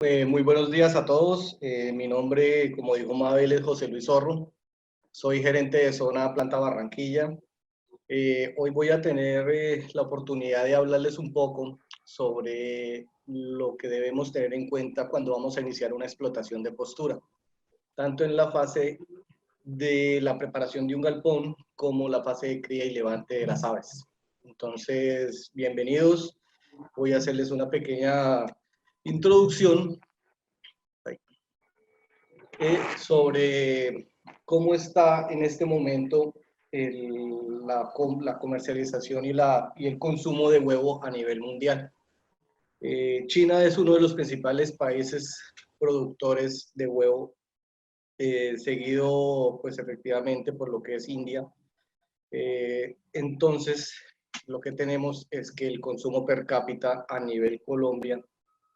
Muy buenos días a todos. Mi nombre, como dijo Mabel, es José Luis Zorro. Soy gerente de zona Planta Barranquilla. Hoy voy a tener la oportunidad de hablarles un poco sobre lo que debemos tener en cuenta cuando vamos a iniciar una explotación de postura, tanto en la fase de la preparación de un galpón como la fase de cría y levante de las aves. Entonces, bienvenidos. Voy a hacerles una pequeña introducción sobre cómo está en este momento la comercialización y el consumo de huevo a nivel mundial. China es uno de los principales países productores de huevo, seguido pues efectivamente por lo que es India. Entonces, lo que tenemos es que el consumo per cápita a nivel Colombia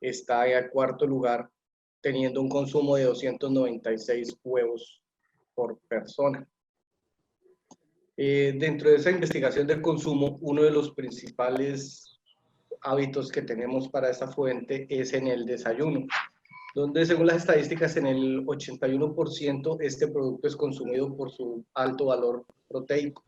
está al cuarto lugar, teniendo un consumo de 296 huevos por persona. Dentro de esa investigación del consumo, uno de los principales hábitos que tenemos para esta fuente es en el desayuno, donde según las estadísticas en el 81% este producto es consumido por su alto valor proteico.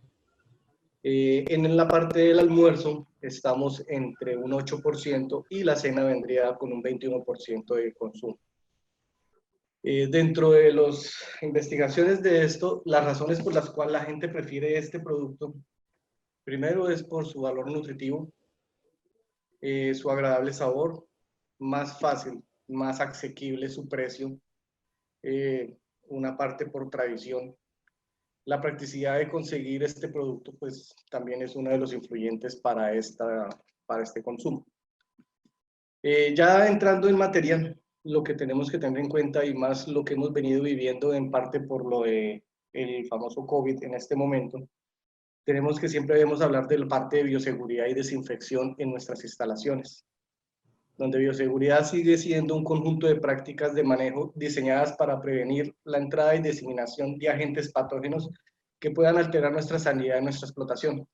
En la parte del almuerzo estamos entre un 8% y la cena vendría con un 21% de consumo. Dentro de las investigaciones de esto, las razones por las cuales la gente prefiere este producto, primero es por su valor nutritivo, su agradable sabor, más fácil, más asequible su precio, una parte por tradición. La practicidad de conseguir este producto, pues también es uno de los influyentes para este consumo. Ya entrando en materia, lo que tenemos que tener en cuenta y más lo que hemos venido viviendo en parte por lo de el famoso COVID en este momento, tenemos que siempre debemos hablar de la parte de bioseguridad y desinfección en nuestras instalaciones, donde bioseguridad sigue siendo un conjunto de prácticas de manejo diseñadas para prevenir la entrada y diseminación de agentes patógenos que puedan alterar nuestra sanidad y nuestra explotación.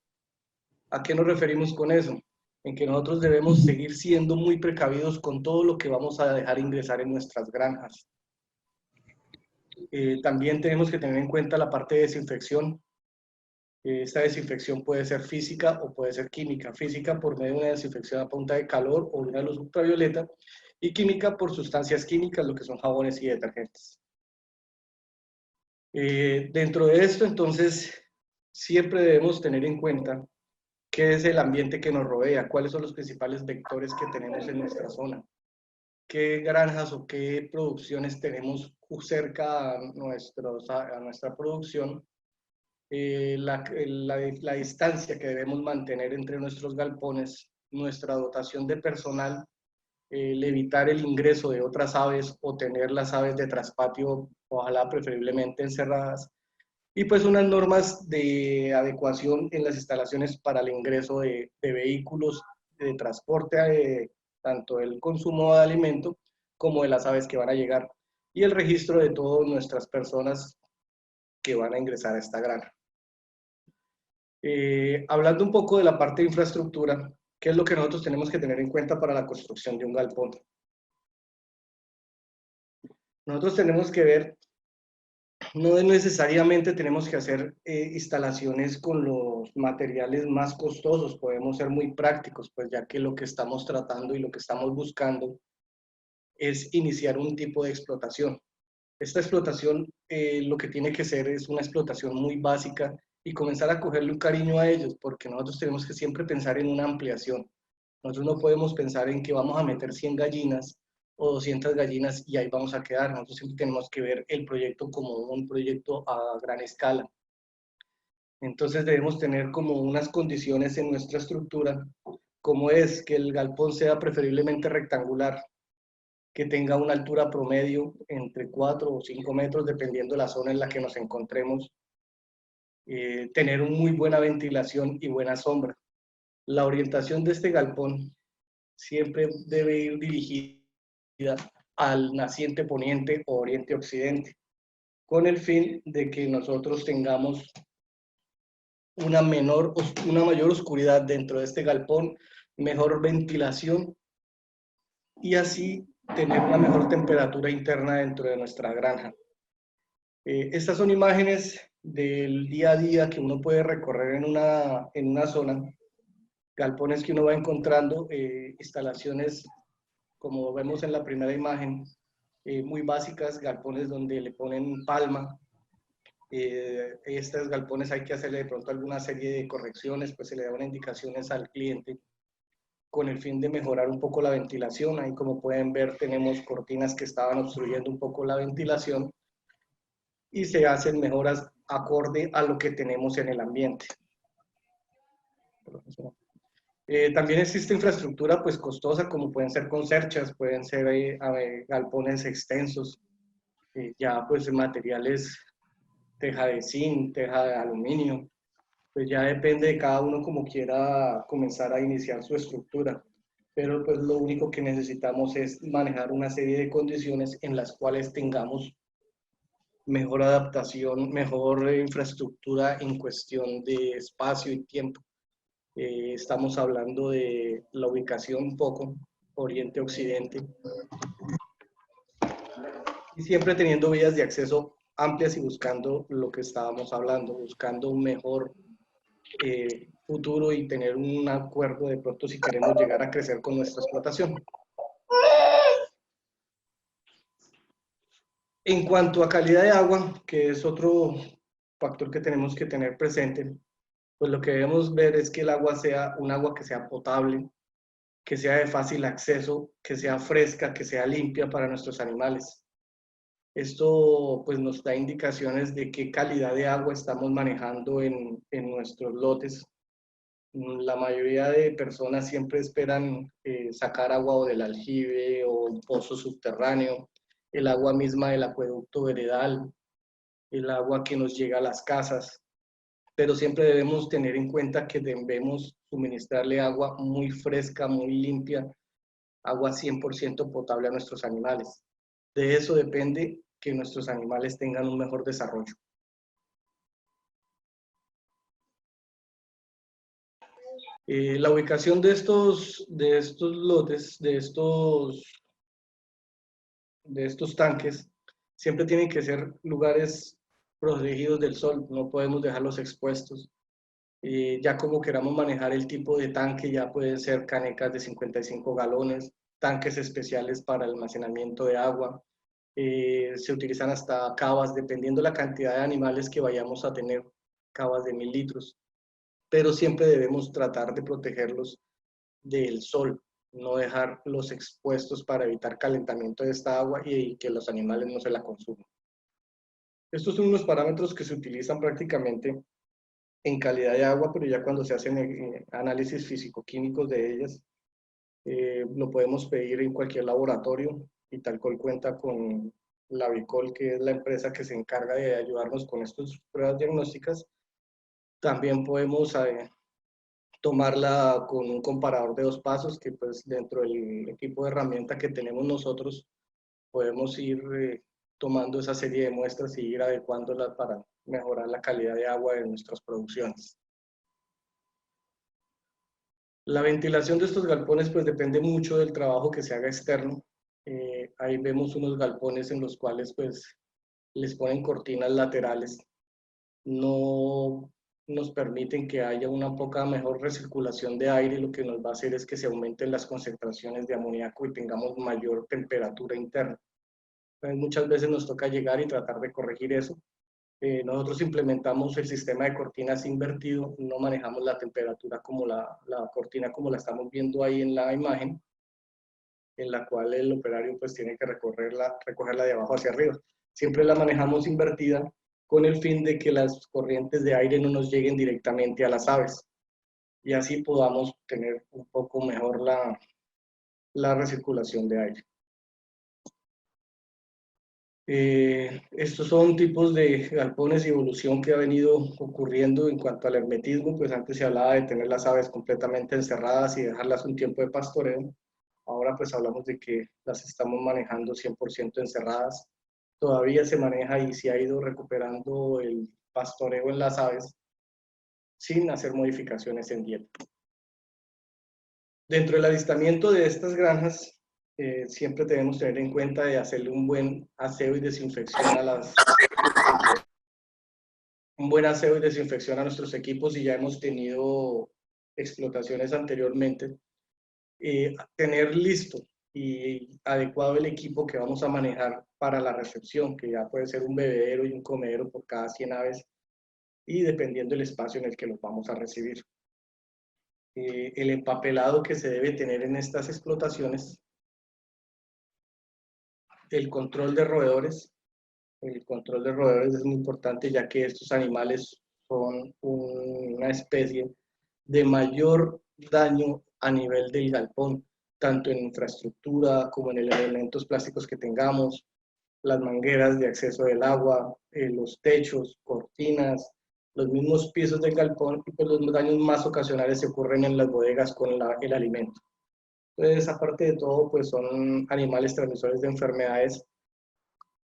¿A qué nos referimos con eso? En que nosotros debemos seguir siendo muy precavidos con todo lo que vamos a dejar ingresar en nuestras granjas. También tenemos que tener en cuenta la parte de desinfección. Esta desinfección puede ser física o puede ser química. Física por medio de una desinfección a punta de calor o de una luz ultravioleta, y química por sustancias químicas, lo que son jabones y detergentes. Dentro de esto, entonces, siempre debemos tener en cuenta qué es el ambiente que nos rodea, cuáles son los principales vectores que tenemos en nuestra zona, qué granjas o qué producciones tenemos cerca a nuestra producción, la distancia que debemos mantener entre nuestros galpones, nuestra dotación de personal, el evitar el ingreso de otras aves o tener las aves de traspatio, ojalá preferiblemente encerradas, y pues unas normas de adecuación en las instalaciones para el ingreso de vehículos de transporte, tanto el consumo de alimento como de las aves que van a llegar, y el registro de todas nuestras personas que van a ingresar a esta granja. Hablando un poco de la parte de infraestructura, ¿qué es lo que nosotros tenemos que tener en cuenta para la construcción de un galpón? Nosotros tenemos que ver, no necesariamente tenemos que hacer instalaciones con los materiales más costosos, podemos ser muy prácticos, pues ya que lo que estamos tratando y lo que estamos buscando es iniciar un tipo de explotación. Esta explotación lo que tiene que ser es una explotación muy básica y comenzar a cogerle un cariño a ellos, porque nosotros tenemos que siempre pensar en una ampliación. Nosotros no podemos pensar en que vamos a meter 100 gallinas o 200 gallinas y ahí vamos a quedar. Nosotros siempre tenemos que ver el proyecto como un proyecto a gran escala. Entonces debemos tener como unas condiciones en nuestra estructura, como es que el galpón sea preferiblemente rectangular, que tenga una altura promedio entre 4 o 5 metros, dependiendo de la zona en la que nos encontremos, tener una muy buena ventilación y buena sombra. La orientación de este galpón siempre debe ir dirigida al naciente poniente o oriente occidente, con el fin de que nosotros tengamos una mayor oscuridad dentro de este galpón, mejor ventilación, y así tener una mejor temperatura interna dentro de nuestra granja. Estas son imágenes del día a día que uno puede recorrer en una zona, galpones que uno va encontrando, instalaciones como vemos en la primera imagen, muy básicas, galpones donde le ponen palma. Estos galpones hay que hacerle de pronto alguna serie de correcciones, pues se le da unas indicaciones al cliente con el fin de mejorar un poco la ventilación. Ahí como pueden ver tenemos cortinas que estaban obstruyendo un poco la ventilación y se hacen mejoras acorde a lo que tenemos en el ambiente. También existe infraestructura pues costosa, como pueden ser concerchas, pueden ser galpones extensos, ya pues materiales, teja de zinc, teja de aluminio, pues ya depende de cada uno como quiera comenzar a iniciar su estructura. Pero pues lo único que necesitamos es manejar una serie de condiciones en las cuales tengamos mejor adaptación, mejor infraestructura en cuestión de espacio y tiempo. Estamos hablando de la ubicación un poco, oriente-occidente, y siempre teniendo vías de acceso amplias y buscando lo que estábamos hablando, buscando un mejor futuro y tener un acuerdo de pronto si queremos llegar a crecer con nuestra explotación. En cuanto a calidad de agua, que es otro factor que tenemos que tener presente, pues lo que debemos ver es que el agua sea un agua que sea potable, que sea de fácil acceso, que sea fresca, que sea limpia para nuestros animales. Esto pues nos da indicaciones de qué calidad de agua estamos manejando en nuestros lotes. La mayoría de personas siempre esperan sacar agua o del aljibe o un pozo subterráneo, el agua misma del acueducto veredal, el agua que nos llega a las casas, pero siempre debemos tener en cuenta que debemos suministrarle agua muy fresca, muy limpia, agua 100% potable a nuestros animales. De eso depende que nuestros animales tengan un mejor desarrollo. La ubicación de estos lotes, de estos tanques, siempre tienen que ser lugares protegidos del sol, no podemos dejarlos expuestos. Ya como queramos manejar el tipo de tanque, ya pueden ser canecas de 55 galones, tanques especiales para almacenamiento de agua, se utilizan hasta cavas, dependiendo la cantidad de animales que vayamos a tener, cavas de 1000 litros, pero siempre debemos tratar de protegerlos del sol, no dejarlos expuestos para evitar calentamiento de esta agua y que los animales no se la consuman. Estos son unos parámetros que se utilizan prácticamente en calidad de agua, pero ya cuando se hacen análisis físico-químicos de ellas, lo podemos pedir en cualquier laboratorio y tal cual cuenta con la Bicol, que es la empresa que se encarga de ayudarnos con estas pruebas diagnósticas. También podemos tomarla con un comparador de 2 pasos, que pues dentro del equipo de herramienta que tenemos nosotros podemos ir tomando esa serie de muestras y ir adecuándolas para mejorar la calidad de agua de nuestras producciones. La ventilación de estos galpones pues depende mucho del trabajo que se haga externo. Ahí vemos unos galpones en los cuales pues les ponen cortinas laterales. No nos permiten que haya una poca mejor recirculación de aire, lo que nos va a hacer es que se aumenten las concentraciones de amoníaco y tengamos mayor temperatura interna. Entonces, muchas veces nos toca llegar y tratar de corregir eso. Nosotros implementamos el sistema de cortinas invertido, no manejamos la temperatura como la cortina como la estamos viendo ahí en la imagen, en la cual el operario pues tiene que recogerla de abajo hacia arriba. Siempre la manejamos invertida con el fin de que las corrientes de aire no nos lleguen directamente a las aves y así podamos tener un poco mejor la recirculación de aire. Estos son tipos de galpones y evolución que ha venido ocurriendo en cuanto al hermetismo, pues antes se hablaba de tener las aves completamente encerradas y dejarlas un tiempo de pastoreo. Ahora pues hablamos de que las estamos manejando 100% encerradas. Todavía se maneja y se ha ido recuperando el pastoreo en las aves sin hacer modificaciones en dieta. Dentro del avistamiento de estas granjas, siempre debemos tener en cuenta de hacerle un buen aseo y desinfección a nuestros equipos, y ya hemos tenido explotaciones anteriormente. Tener listo y adecuado el equipo que vamos a manejar para la recepción, que ya puede ser un bebedero y un comedero por cada 100 aves, y dependiendo del espacio en el que los vamos a recibir. El empapelado que se debe tener en estas explotaciones, el control de roedores. El control de roedores es muy importante, ya que estos animales son una especie de mayor daño a nivel del galpón, tanto en infraestructura como en elementos plásticos que tengamos, las mangueras de acceso del agua, los techos, cortinas, los mismos pisos del galpón, y pues los daños más ocasionales se ocurren en las bodegas con el alimento. Entonces, aparte de todo, pues son animales transmisores de enfermedades,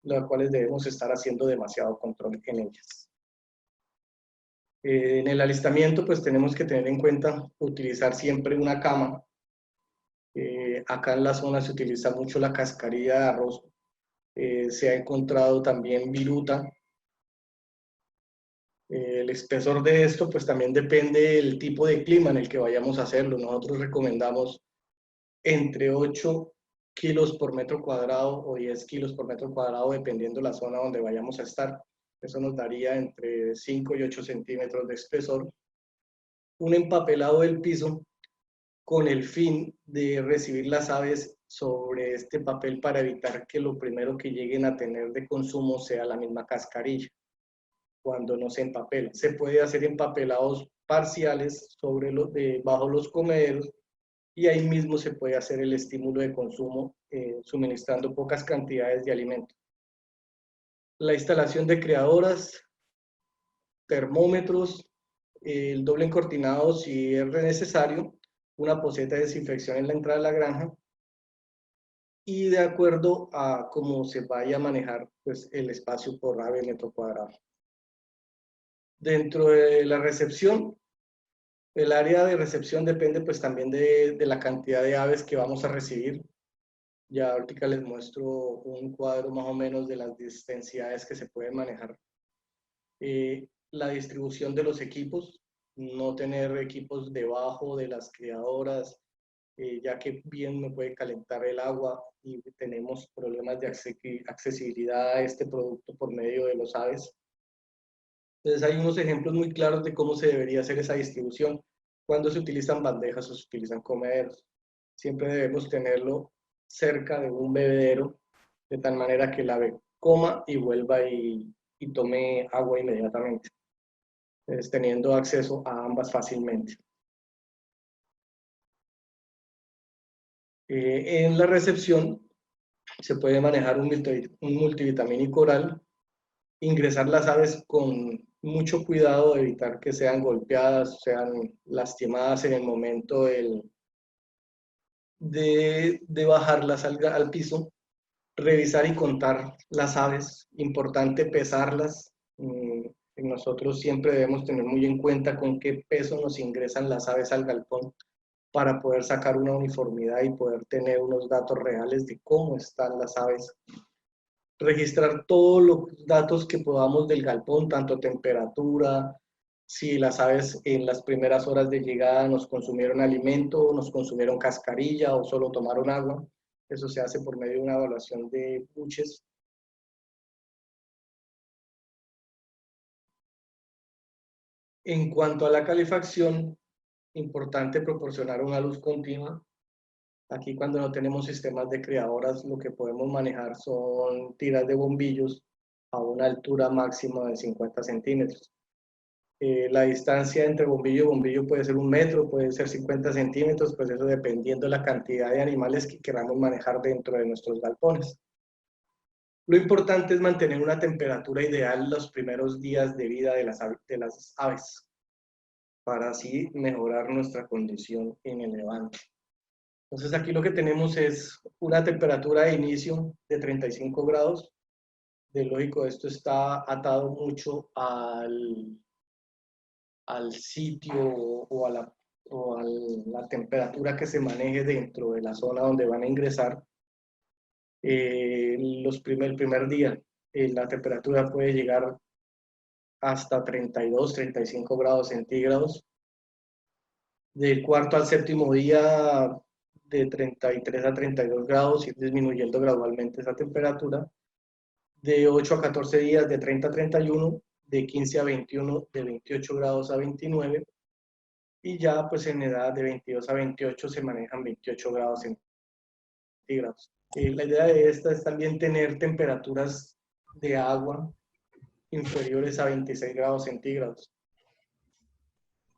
las cuales debemos estar haciendo demasiado control en ellas. En el alistamiento, pues tenemos que tener en cuenta utilizar siempre una cama. Acá en la zona se utiliza mucho la cascarilla de arroz. Se ha encontrado también viruta. El espesor de esto, pues también depende del tipo de clima en el que vayamos a hacerlo. Nosotros recomendamos entre 8 kilos por metro cuadrado o 10 kilos por metro cuadrado, dependiendo la zona donde vayamos a estar. Eso nos daría entre 5 y 8 centímetros de espesor. Un empapelado del piso con el fin de recibir las aves sobre este papel para evitar que lo primero que lleguen a tener de consumo sea la misma cascarilla cuando no se empapela. Se puede hacer empapelados parciales bajo los comederos, y ahí mismo se puede hacer el estímulo de consumo suministrando pocas cantidades de alimento. La instalación de criadoras, termómetros, el doble encortinado si es necesario, una poceta de desinfección en la entrada de la granja, y de acuerdo a cómo se vaya a manejar pues, el espacio por ave metro cuadrado. Dentro de la recepción, el área de recepción depende pues también de la cantidad de aves que vamos a recibir. Ya ahorita les muestro un cuadro más o menos de las densidades que se pueden manejar. La distribución de los equipos, no tener equipos debajo de las criadoras, ya que bien me puede calentar el agua y tenemos problemas de accesibilidad a este producto por medio de los aves. Entonces hay unos ejemplos muy claros de cómo se debería hacer esa distribución. Cuando se utilizan bandejas o se utilizan comederos, siempre debemos tenerlo cerca de un bebedero, de tal manera que el ave coma y vuelva y tome agua inmediatamente, teniendo acceso a ambas fácilmente. En la recepción se puede manejar un multivitamínico oral, ingresar las aves con mucho cuidado, de evitar que sean golpeadas, sean lastimadas en el momento de bajarlas al piso, revisar y contar las aves, importante pesarlas. Nosotros siempre debemos tener muy en cuenta con qué peso nos ingresan las aves al galpón para poder sacar una uniformidad y poder tener unos datos reales de cómo están las aves. Registrar todos los datos que podamos del galpón, tanto temperatura, si las aves en las primeras horas de llegada nos consumieron alimento, nos consumieron cascarilla o solo tomaron agua. Eso se hace por medio de una evaluación de buches. En cuanto a la calefacción, importante proporcionar una luz continua. Aquí, cuando no tenemos sistemas de criadoras, lo que podemos manejar son tiras de bombillos a una altura máxima de 50 centímetros. La distancia entre bombillo y bombillo puede ser 1 metro, puede ser 50 centímetros, pues eso dependiendo de la cantidad de animales que queramos manejar dentro de nuestros galpones. Lo importante es mantener una temperatura ideal los primeros días de vida de las aves, para así mejorar nuestra condición en el levante. Entonces aquí lo que tenemos es una temperatura de inicio de 35 grados. De lógico, esto está atado mucho al sitio o a la temperatura que se maneje dentro de la zona donde van a ingresar. El primer día la temperatura puede llegar hasta 32, 35 grados centígrados. Del cuarto al séptimo día de 33 a 32 grados, ir disminuyendo gradualmente esa temperatura. De 8 a 14 días de 30 a 31, de 15 a 21, de 28 grados a 29, y ya pues en edad de 22 a 28 se manejan 28 grados centígrados. La idea de esta es también tener temperaturas de agua inferiores a 26 grados centígrados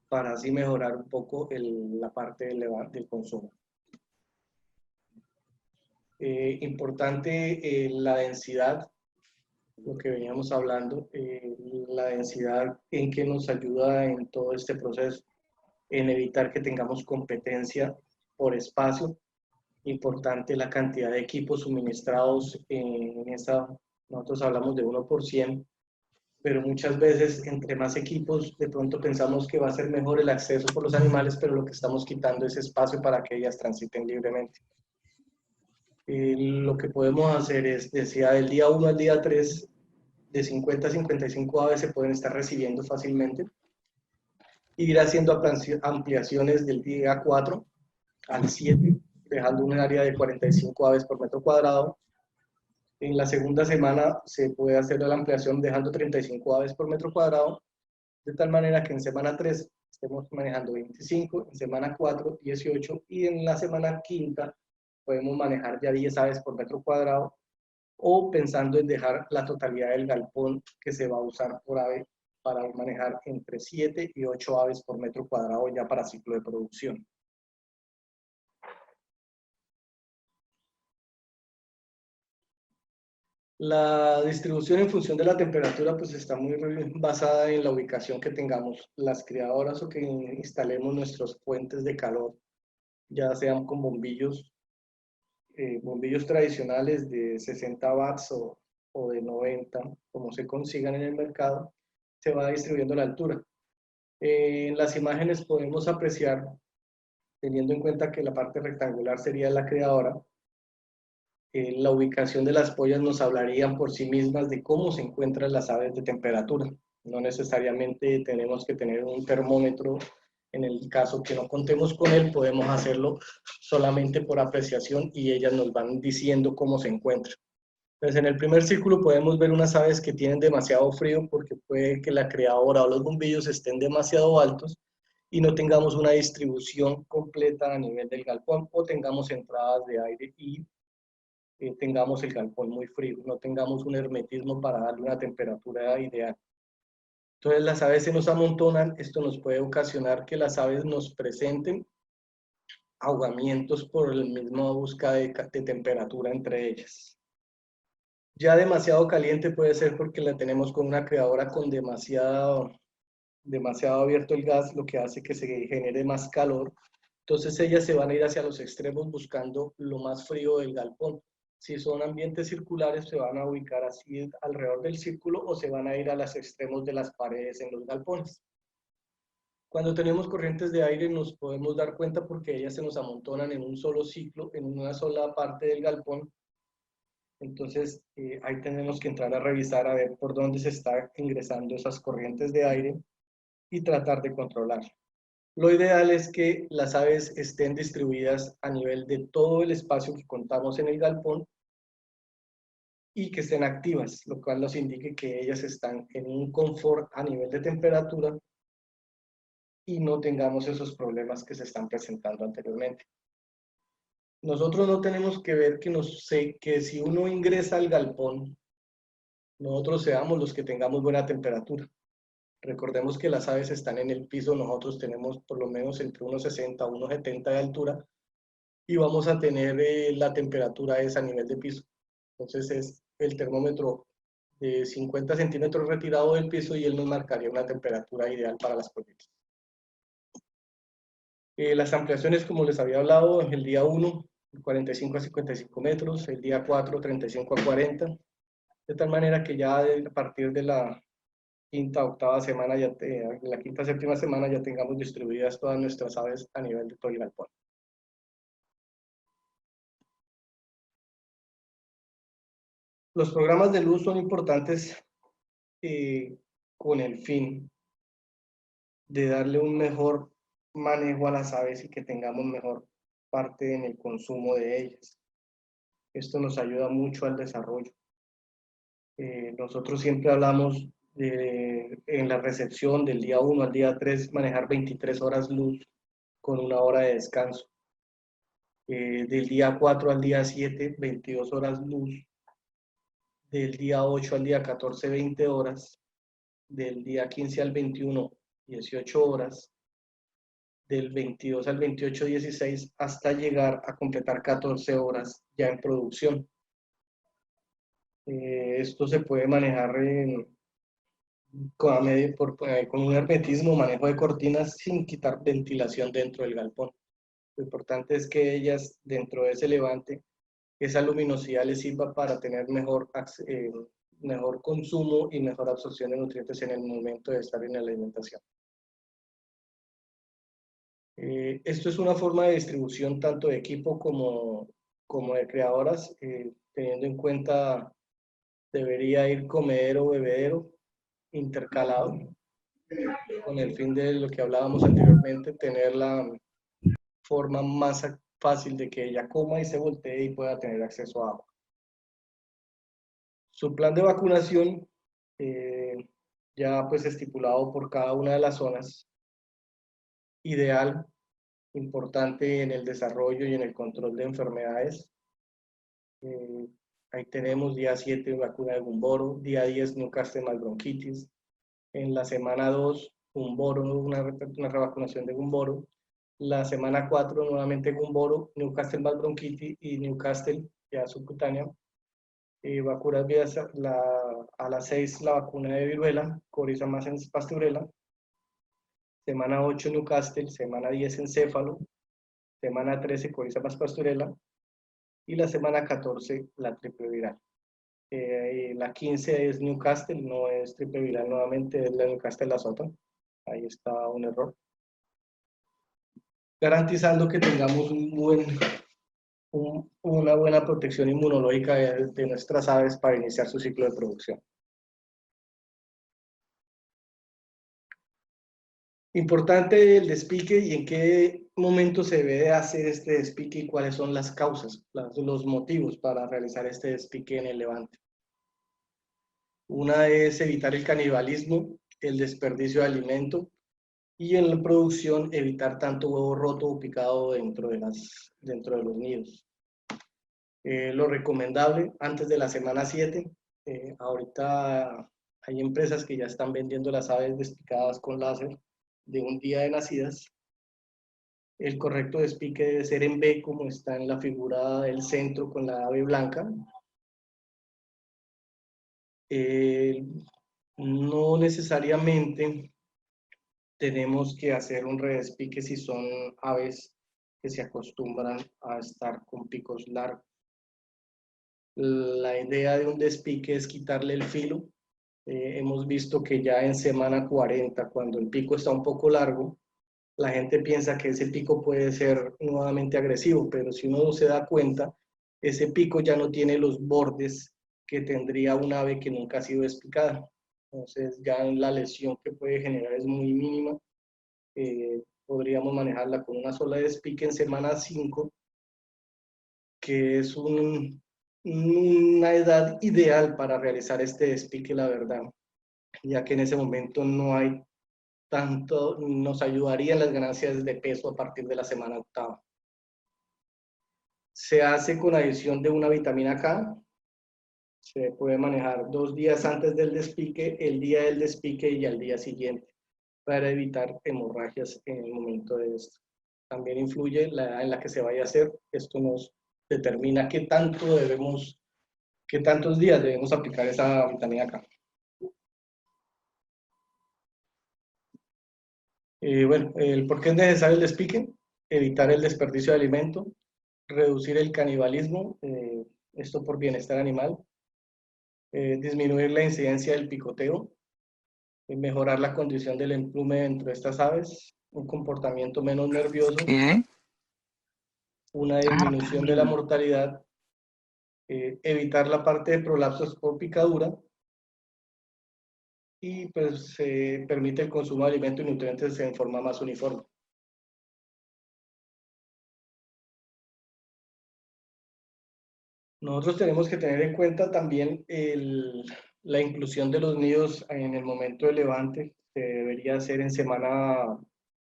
para así mejorar un poco la parte del consumo. Importante la densidad, lo que veníamos hablando, la densidad en que nos ayuda en todo este proceso, en evitar que tengamos competencia por espacio. Importante la cantidad de equipos suministrados en esta, nosotros hablamos de 1%, pero muchas veces entre más equipos de pronto pensamos que va a ser mejor el acceso por los animales, pero lo que estamos quitando es espacio para que ellas transiten libremente. Lo que podemos hacer es, decía, del día 1 al día 3, de 50 a 55 aves se pueden estar recibiendo fácilmente, ir haciendo ampliaciones del día 4 al 7, dejando un área de 45 aves por metro cuadrado. En la segunda semana se puede hacer la ampliación dejando 35 aves por metro cuadrado, de tal manera que en semana 3 estemos manejando 25, en semana 4, 18, y en la semana quinta podemos manejar ya 10 aves por metro cuadrado, o pensando en dejar la totalidad del galpón que se va a usar por ave para manejar entre 7 y 8 aves por metro cuadrado ya para ciclo de producción. La distribución en función de la temperatura pues está muy basada en la ubicación que tengamos las criadoras o que instalemos nuestros fuentes de calor, ya sean con bombillos tradicionales de 60 watts o de 90, como se consigan en el mercado, se va distribuyendo la altura. En las imágenes podemos apreciar, teniendo en cuenta que la parte rectangular sería la criadora, la ubicación de las pollas nos hablarían por sí mismas de cómo se encuentran las aves de temperatura. No necesariamente tenemos que tener un termómetro. En el caso que no contemos con él, podemos hacerlo solamente por apreciación y ellas nos van diciendo cómo se encuentran. Entonces, en el primer círculo podemos ver unas aves que tienen demasiado frío porque puede que la criadora o los bombillos estén demasiado altos y no tengamos una distribución completa a nivel del galpón, o tengamos entradas de aire y tengamos el galpón muy frío, no tengamos un hermetismo para darle una temperatura ideal. Entonces las aves se nos amontonan, esto nos puede ocasionar que las aves nos presenten ahogamientos por la misma búsqueda de temperatura entre ellas. Ya demasiado caliente puede ser porque la tenemos con una criadora con demasiado abierto el gas, lo que hace que se genere más calor. Entonces ellas se van a ir hacia los extremos buscando lo más frío del galpón. Si son ambientes circulares, se van a ubicar así alrededor del círculo o se van a ir a los extremos de las paredes en los galpones. Cuando tenemos corrientes de aire nos podemos dar cuenta porque ellas se nos amontonan en un solo ciclo, en una sola parte del galpón. Entonces ahí tenemos que entrar a revisar a ver por dónde se está ingresando esas corrientes de aire y tratar de controlar. Lo ideal es que las aves estén distribuidas a nivel de todo el espacio que contamos en el galpón y que estén activas, lo cual nos indique que ellas están en un confort a nivel de temperatura y no tengamos esos problemas que se están presentando anteriormente. Nosotros no tenemos que ver que si uno ingresa al galpón, nosotros seamos los que tengamos buena temperatura. Recordemos que las aves están en el piso, nosotros tenemos por lo menos entre 1,60 a 1,70 de altura y vamos a tener la temperatura esa a nivel de piso. Entonces es el termómetro de 50 centímetros retirado del piso y él nos marcaría una temperatura ideal para las pollitas. Las ampliaciones, como les había hablado, el día 1, 45 a 55 metros, el día 4, 35 a 40, de tal manera que ya a partir de la quinta, octava semana, la quinta, séptima semana ya tengamos distribuidas todas nuestras aves a nivel de todo el galpón. Los programas de luz son importantes con el fin de darle un mejor manejo a las aves y que tengamos mejor parte en el consumo de ellas. Esto nos ayuda mucho al desarrollo. Nosotros siempre hablamos en la recepción del día 1 al día 3 manejar 23 horas luz con una hora de descanso. Del día 4 al día 7, 22 horas luz. Del día 8 al día 14, 20 horas. Del día 15 al 21, 18 horas. Del 22 al 28, 16, hasta llegar a completar 14 horas ya en producción. Esto se puede manejar con un hermetismo, manejo de cortinas sin quitar ventilación dentro del galpón. Lo importante es que ellas, dentro de ese levante, esa luminosidad les sirva para tener mejor consumo y mejor absorción de nutrientes en el momento de estar en la alimentación. Esto es una forma de distribución tanto de equipo como de criadoras, teniendo en cuenta debería ir comedero o bebedero intercalado, con el fin de lo que hablábamos anteriormente, tener la forma más fácil de que ella coma y se voltee y pueda tener acceso a agua. Su plan de vacunación, ya pues estipulado por cada una de las zonas, ideal, importante en el desarrollo y en el control de enfermedades. Ahí tenemos día 7 vacuna de Gumboro, día 10 Newcastle más bronquitis, en la semana 2 Gumboro, una revacunación de Gumboro, la semana 4 nuevamente Gumboro, Newcastle más bronquitis y Newcastle ya subcutánea. Vacunas vías a las 6 la vacuna de viruela, coriza más en pasturela, semana 8 Newcastle, semana 10 encéfalo, semana 13 coriza más pasturela y la semana 14 la triple viral. La 15 es Newcastle, no es triple viral nuevamente, es la Newcastle la sota. Ahí está un error. Garantizando que tengamos una buena protección inmunológica de nuestras aves para iniciar su ciclo de producción. Importante el despique y en qué momento se debe hacer este despique y cuáles son las causas, los motivos para realizar este despique en el levante. Una es evitar el canibalismo, el desperdicio de alimento y en la producción evitar tanto huevo roto o picado dentro de los nidos. Lo recomendable antes de la semana 7, ahorita hay empresas que ya están vendiendo las aves despicadas con láser de un día de nacidas. El correcto despique debe ser en B, como está en la figura del centro con la ave blanca. No necesariamente tenemos que hacer un redespique si son aves que se acostumbran a estar con picos largos. La idea de un despique es quitarle el filo. Hemos visto que ya en semana 40, cuando el pico está un poco largo, la gente piensa que ese pico puede ser nuevamente agresivo, pero si uno se da cuenta, ese pico ya no tiene los bordes que tendría un ave que nunca ha sido despicada. Entonces ya la lesión que puede generar es muy mínima. Podríamos manejarla con una sola despique en semana 5, que es una edad ideal para realizar este despique, la verdad, ya que en ese momento no hay tanto, nos ayudarían las ganancias de peso a partir de la semana 8. Se hace con adición de una vitamina K. Se puede manejar 2 días antes del despique, el día del despique y al día siguiente, para evitar hemorragias en el momento de esto. También influye la edad en la que se vaya a hacer. Esto nos determina qué tantos días debemos aplicar esa vitamina K. Bueno, ¿por qué es necesario el despique? Evitar el desperdicio de alimento, reducir el canibalismo, esto por bienestar animal, disminuir la incidencia del picoteo, mejorar la condición del emplume dentro de estas aves, un comportamiento menos nervioso, ¿Qué? una disminución de la mortalidad, evitar la parte de prolapsos por picadura y pues permite el consumo de alimentos y nutrientes en forma más uniforme. Nosotros tenemos que tener en cuenta también la inclusión de los nidos en el momento de levante, que debería ser en semana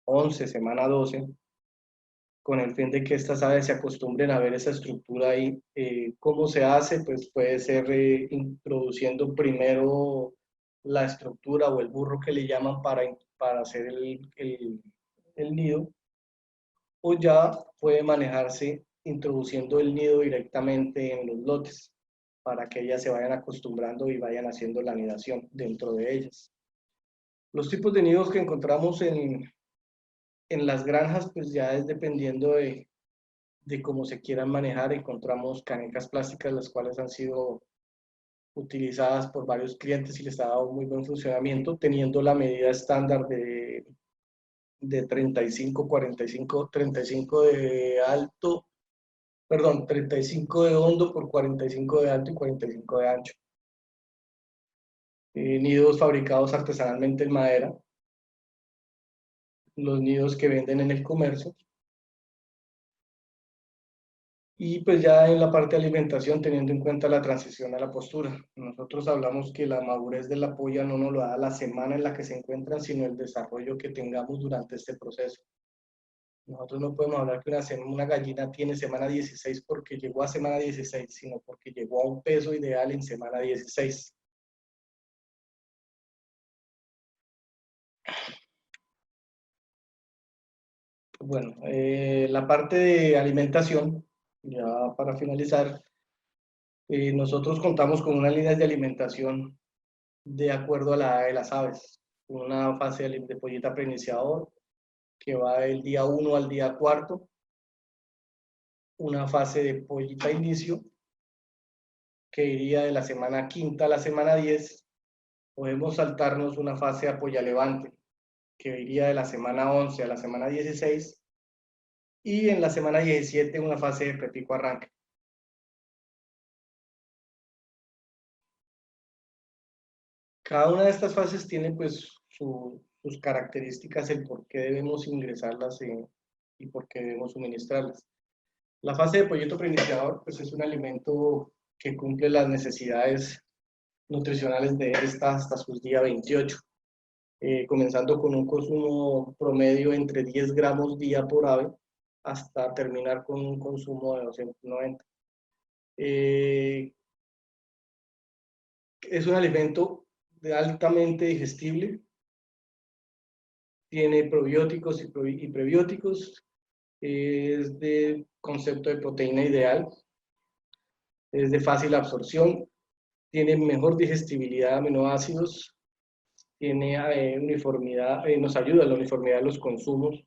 11, semana 12, con el fin de que estas aves se acostumbren a ver esa estructura ahí. ¿Cómo se hace? Pues puede ser introduciendo primero la estructura o el burro que le llaman para hacer el nido, o ya puede manejarse introduciendo el nido directamente en los lotes para que ellas se vayan acostumbrando y vayan haciendo la anidación dentro de ellas. Los tipos de nidos que encontramos en las granjas, pues ya es dependiendo de cómo se quieran manejar. Encontramos canecas plásticas, las cuales han sido utilizadas por varios clientes y les ha dado muy buen funcionamiento, teniendo la medida estándar de 35, 45, 35 de alto, perdón, 35 de hondo por 45 de alto y 45 de ancho. Nidos fabricados artesanalmente en madera, los nidos que venden en el comercio. Y pues ya en la parte de alimentación, teniendo en cuenta la transición a la postura. Nosotros hablamos que la madurez de la polla no nos lo da la semana en la que se encuentran, sino el desarrollo que tengamos durante este proceso. Nosotros no podemos hablar que una gallina tiene semana 16 porque llegó a semana 16, sino porque llegó a un peso ideal en semana 16. Bueno, la parte de alimentación, ya para finalizar, nosotros contamos con unas líneas de alimentación de acuerdo a la edad de las aves. Una fase de pollita preiniciador que va del día 1 al día 4, una fase de pollita inicio que iría de la semana quinta a la semana 10. Podemos saltarnos una fase de apoya levante que iría de la semana 11 a la semana 16 y en la semana 17 una fase de prepico arranque. Cada una de estas fases tiene pues sus características, el por qué debemos ingresarlas y por qué debemos suministrarlas. La fase de pollito preiniciador pues es un alimento que cumple las necesidades nutricionales de esta hasta sus días 28, comenzando con un consumo promedio entre 10 gramos día por ave hasta terminar con un consumo de 290. Eh, es un alimento altamente digestible, tiene probióticos y prebióticos, es de concepto de proteína ideal, es de fácil absorción, tiene mejor digestibilidad de aminoácidos, tiene uniformidad, nos ayuda a la uniformidad de los consumos.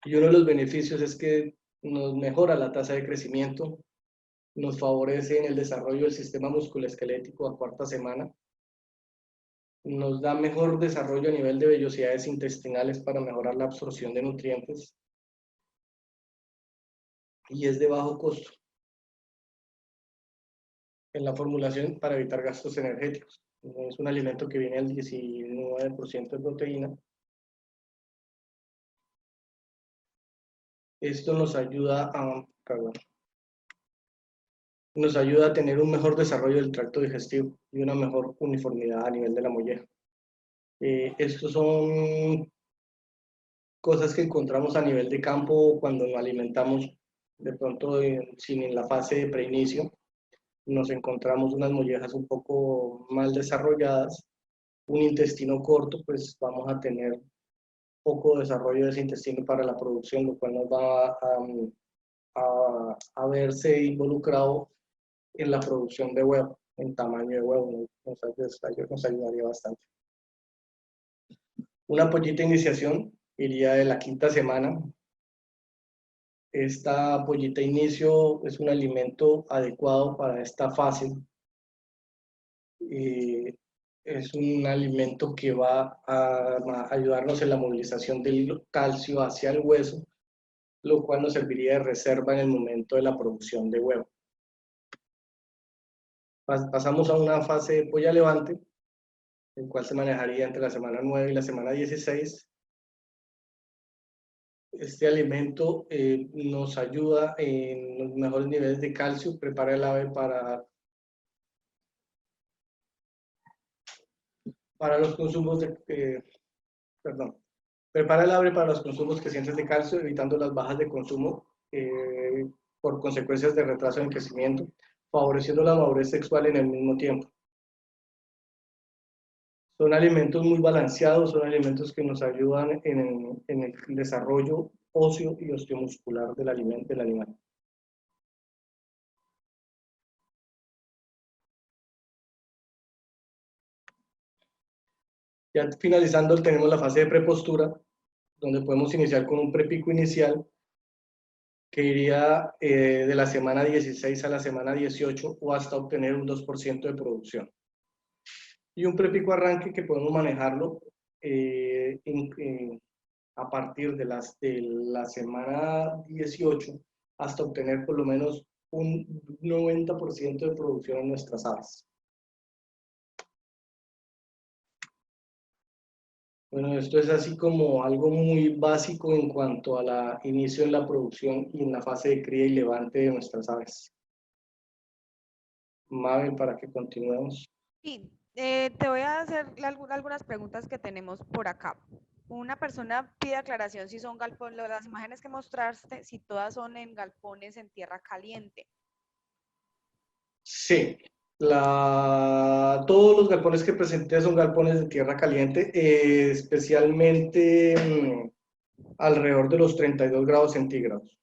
Y uno de los beneficios es que nos mejora la tasa de crecimiento, nos favorece en el desarrollo del sistema musculoesquelético a cuarta semana, nos da mejor desarrollo a nivel de vellosidades intestinales para mejorar la absorción de nutrientes y es de bajo costo en la formulación para evitar gastos energéticos. Es un alimento que viene al 19% de proteína. Esto perdón, nos ayuda a tener un mejor desarrollo del tracto digestivo y una mejor uniformidad a nivel de la molleja. Estos son cosas que encontramos a nivel de campo cuando nos alimentamos de pronto sin en la fase de preinicio. Nos encontramos unas mollejas un poco mal desarrolladas, un intestino corto, pues vamos a tener poco desarrollo de ese intestino para la producción, lo cual nos va a verse involucrado en la producción de huevo, en tamaño de huevo, nos ayudaría bastante. Una pollita iniciación iría de la quinta semana. Esta pollita inicio es un alimento adecuado para esta fase. Es un alimento que va a ayudarnos en la movilización del calcio hacia el hueso lo cual nos serviría de reserva en el momento de la producción de huevo. Pasamos a una fase de polla levante, el cual se manejaría entre la semana 9 y la semana 16. Este alimento nos ayuda en los mejores niveles de calcio, prepara el ave para los consumos perdón, prepara el ave para los consumos crecientes de calcio, evitando las bajas de consumo por consecuencias de retraso en crecimiento, favoreciendo la madurez sexual en el mismo tiempo. Son alimentos muy balanceados, son alimentos que nos ayudan en el desarrollo óseo y osteomuscular del animal. Ya finalizando, tenemos la fase de prepostura, donde podemos iniciar con un prepico inicial que iría de la semana 16 a la semana 18 o hasta obtener un 2% de producción. Y un prepico arranque que podemos manejarlo a partir de la semana 18 hasta obtener por lo menos un 90% de producción en nuestras aves. Bueno, esto es así como algo muy básico en cuanto a la inicio en la producción y en la fase de cría y levante de nuestras aves. Mabel, para que continuemos. Sí, te voy a hacer algunas preguntas que tenemos por acá. Una persona pide aclaración si son galpones, las imágenes que mostraste, si todas son en galpones en tierra caliente. Sí, todos los galpones que presenté son galpones de tierra caliente, especialmente alrededor de los 32 grados centígrados.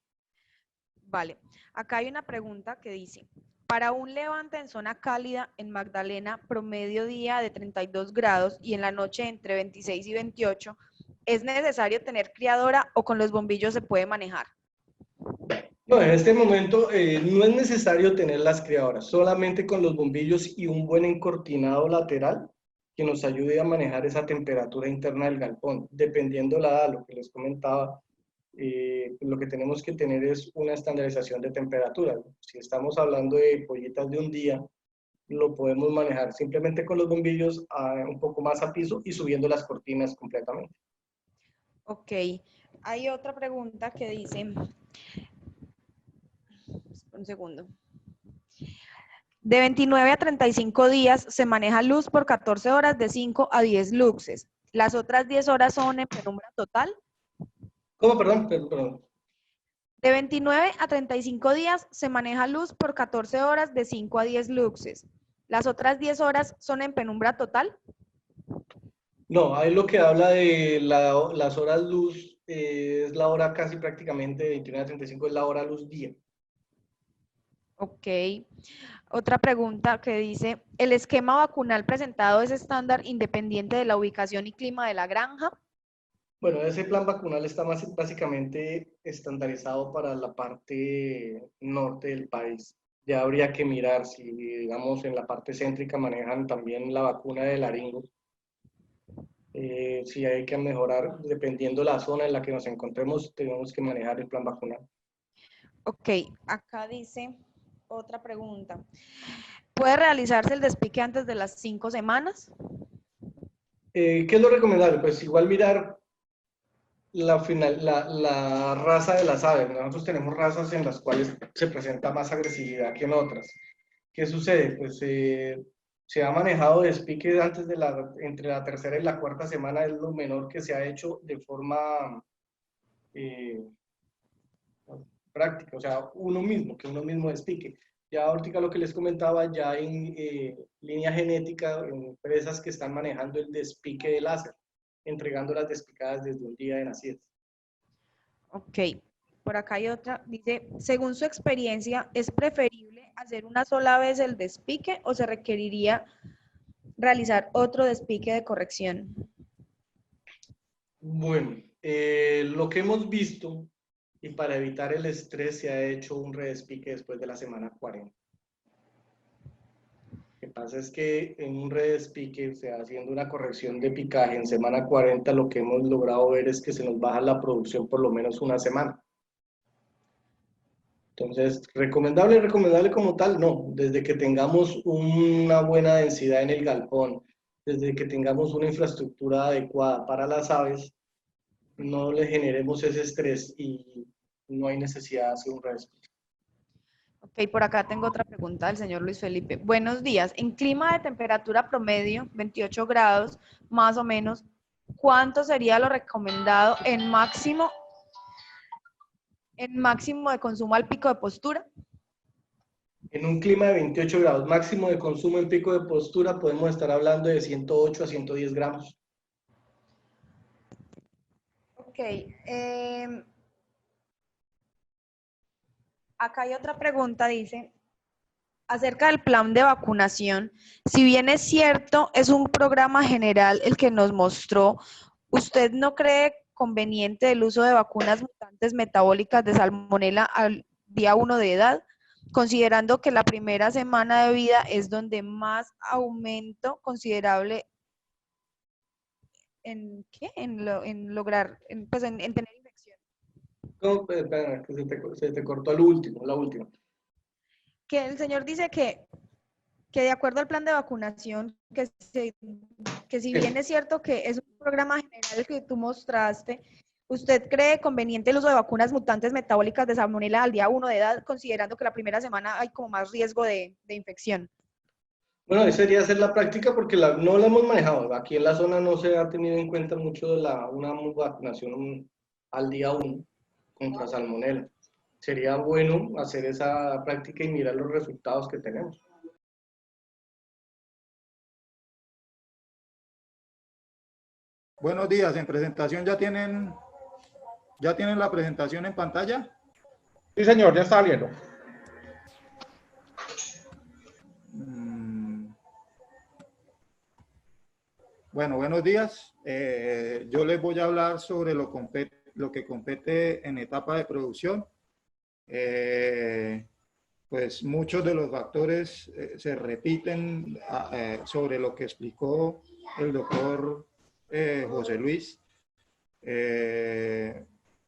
Vale, acá hay una pregunta que dice, para un levante en zona cálida en Magdalena, promedio día de 32 grados y en la noche entre 26 y 28, ¿es necesario tener criadora o con los bombillos se puede manejar? No, en este momento no es necesario tener las criadoras, solamente con los bombillos y un buen encortinado lateral que nos ayude a manejar esa temperatura interna del galpón. Dependiendo la edad, lo que les comentaba, lo que tenemos que tener es una estandarización de temperatura. Si estamos hablando de pollitas de un día, lo podemos manejar simplemente con los bombillos un poco más a piso y subiendo las cortinas completamente. Ok, hay otra pregunta que dice, un segundo. De 29 a 35 días se maneja luz por 14 horas de 5 a 10 luxes. Las otras 10 horas son en penumbra total. ¿Cómo? Perdón, perdón. De 29 a 35 días se maneja luz por 14 horas de 5 a 10 luxes. Las otras 10 horas son en penumbra total. No, ahí lo que habla de las horas luz es la hora casi prácticamente de 29 a 35, es la hora luz día. Ok. Otra pregunta que dice, ¿el esquema vacunal presentado es estándar independiente de la ubicación y clima de la granja? Bueno, ese plan vacunal está básicamente estandarizado para la parte norte del país. Ya habría que mirar si, digamos, en la parte céntrica manejan también la vacuna de laringo. Si hay que mejorar, dependiendo la zona en la que nos encontremos, tenemos que manejar el plan vacunal. Ok, acá dice otra pregunta. ¿Puede realizarse el despique antes de las 5 semanas? ¿Qué es lo recomendable? Pues igual mirar la raza de las aves. Nosotros tenemos razas en las cuales se presenta más agresividad que en otras. ¿Qué sucede? Pues se ha manejado despique antes entre la tercera y la cuarta semana, es lo menor que se ha hecho de forma eh, práctica, o sea, que uno mismo despique. Ya ahorita lo que les comentaba, ya en línea genética, en empresas que están manejando el despique de láser, entregando las despicadas desde un día de nacidas. Ok, por acá hay otra. Dice, según su experiencia, ¿es preferible hacer una sola vez el despique o se requeriría realizar otro despique de corrección? Bueno, lo que hemos visto, y para evitar el estrés, se ha hecho un redespique después de la semana 40. Lo que pasa es que en un redespique, o sea, haciendo una corrección de picaje en semana 40, lo que hemos logrado ver es que se nos baja la producción por lo menos una semana. Entonces, recomendable, recomendable como tal, no. Desde que tengamos una buena densidad en el galpón, desde que tengamos una infraestructura adecuada para las aves, no le generemos ese estrés y no hay necesidad de hacer un rescue. Ok, por acá tengo otra pregunta del señor Luis Felipe. Buenos días. En clima de temperatura promedio, 28 grados más o menos, ¿cuánto sería lo recomendado en máximo de consumo al pico de postura? En un clima de 28 grados máximo de consumo en pico de postura, podemos estar hablando de 108 a 110 gramos. Ok. Acá hay otra pregunta, dice, acerca del plan de vacunación. Si bien es cierto, es un programa general el que nos mostró, ¿usted no cree conveniente el uso de vacunas mutantes metabólicas de salmonela al día 1 de edad, considerando que la primera semana de vida es donde más aumento considerable en qué? En lograr, en tener infección? No, espera, que se te cortó el último, la última. Que el señor dice que de acuerdo al plan de vacunación, que si bien es cierto que es un programa general que tú mostraste, ¿usted cree conveniente el uso de vacunas mutantes metabólicas de salmonela al día 1 de edad, considerando que la primera semana hay como más riesgo de infección? Bueno, esa sería hacer la práctica porque no la hemos manejado. Aquí en la zona no se ha tenido en cuenta mucho de una vacunación al día 1 contra salmonela. Sería bueno hacer esa práctica y mirar los resultados que tenemos. Buenos días, en presentación ya tienen la presentación en pantalla. Sí, señor, ya está saliendo. Bueno, buenos días. Yo les voy a hablar sobre lo que compete en etapa de producción. Pues muchos de los factores se repiten sobre lo que explicó el doctor José Luis.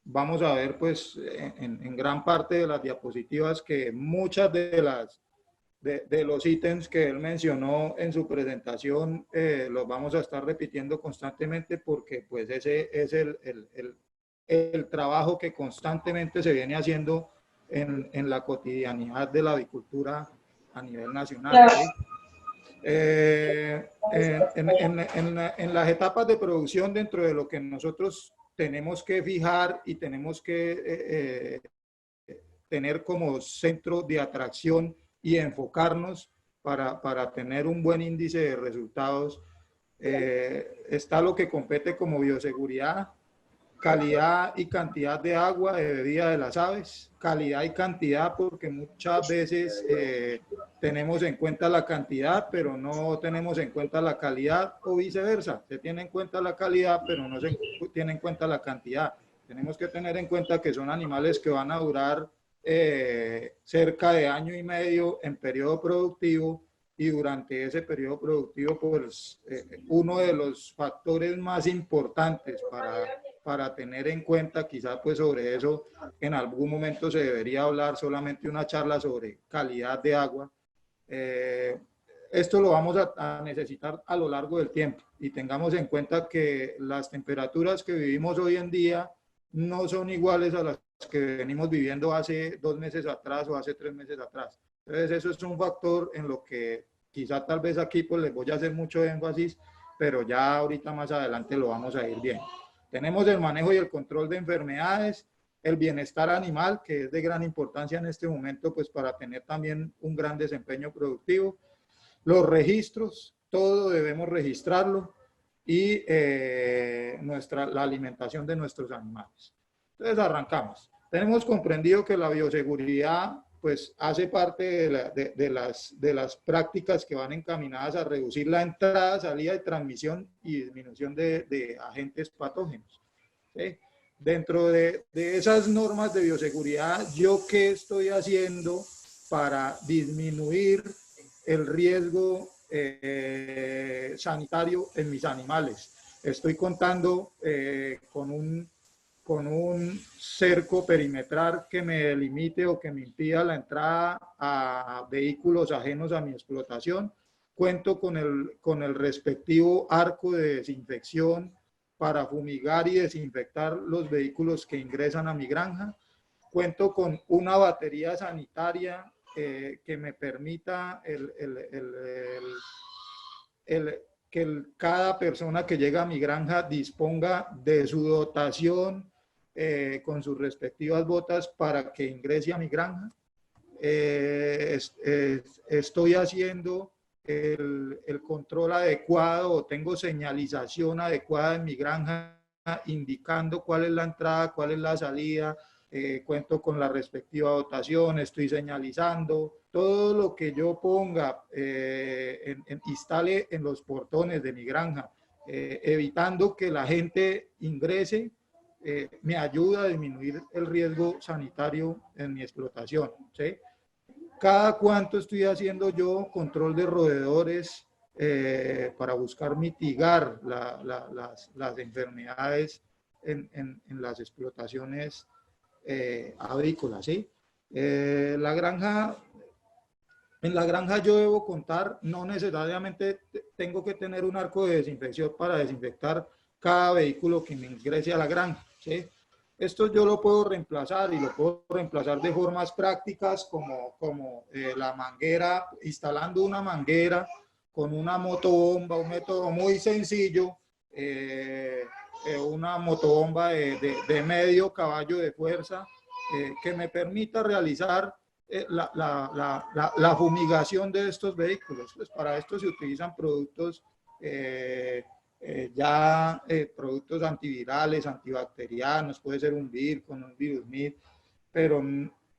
Vamos a ver pues en gran parte de las diapositivas que muchas de los ítems que él mencionó en su presentación los vamos a estar repitiendo constantemente porque pues ese es el trabajo que constantemente se viene haciendo en la cotidianidad de la avicultura a nivel nacional. ¿Sí? En las etapas de producción, dentro de lo que nosotros tenemos que fijar y tenemos que tener como centro de atracción y enfocarnos para tener un buen índice de resultados, está lo que compete como bioseguridad, calidad y cantidad de agua de bebida de las aves, calidad y cantidad porque muchas veces tenemos en cuenta la cantidad pero no tenemos en cuenta la calidad o viceversa, se tiene en cuenta la calidad pero no se tiene en cuenta la cantidad. Tenemos que tener en cuenta que son animales que van a durar cerca de año y medio en periodo productivo y durante ese periodo productivo pues uno de los factores más importantes para tener en cuenta, quizás pues sobre eso en algún momento se debería hablar solamente una charla sobre calidad de agua. Esto lo vamos a necesitar a lo largo del tiempo y tengamos en cuenta que las temperaturas que vivimos hoy en día no son iguales a las que venimos viviendo hace 2 meses atrás o hace 3 meses atrás. Entonces eso es un factor en lo que quizá tal vez aquí pues les voy a hacer mucho énfasis, pero ya ahorita más adelante lo vamos a ir viendo. Tenemos el manejo y el control de enfermedades, el bienestar animal, que es de gran importancia en este momento, pues para tener también un gran desempeño productivo. Los registros, todo debemos registrarlo y la alimentación de nuestros animales. Entonces arrancamos. Tenemos comprendido que la bioseguridad pues hace parte de las prácticas que van encaminadas a reducir la entrada, salida y transmisión y disminución de agentes patógenos. ¿Sí? Dentro de esas normas de bioseguridad, ¿yo qué estoy haciendo para disminuir el riesgo sanitario en mis animales? Estoy contando con con un cerco perimetral que me delimite o que me impida la entrada a vehículos ajenos a mi explotación. Cuento con el respectivo arco de desinfección para fumigar y desinfectar los vehículos que ingresan a mi granja. Cuento con una batería sanitaria que me permita cada persona que llega a mi granja disponga de su dotación con sus respectivas botas para que ingrese a mi granja. Estoy haciendo el control adecuado o tengo señalización adecuada en mi granja indicando cuál es la entrada, cuál es la salida. Cuento con la respectiva dotación, estoy señalizando, todo lo que yo ponga, instale en los portones de mi granja, evitando que la gente ingrese, me ayuda a disminuir el riesgo sanitario en mi explotación, ¿sí? Cada cuánto estoy haciendo yo control de roedores para buscar mitigar las enfermedades en las explotaciones avícolas, ¿sí? En la granja yo debo contar, no necesariamente tengo que tener un arco de desinfección para desinfectar cada vehículo que me ingrese a la granja, ¿sí? Esto yo lo puedo reemplazar y lo puedo reemplazar de formas prácticas como la manguera, instalando una manguera con una motobomba, un método muy sencillo, una motobomba de medio caballo de fuerza que me permita realizar la fumigación de estos vehículos. Pues para esto se utilizan productos productos antivirales, antibacterianos, puede ser un vir con un virus MID, pero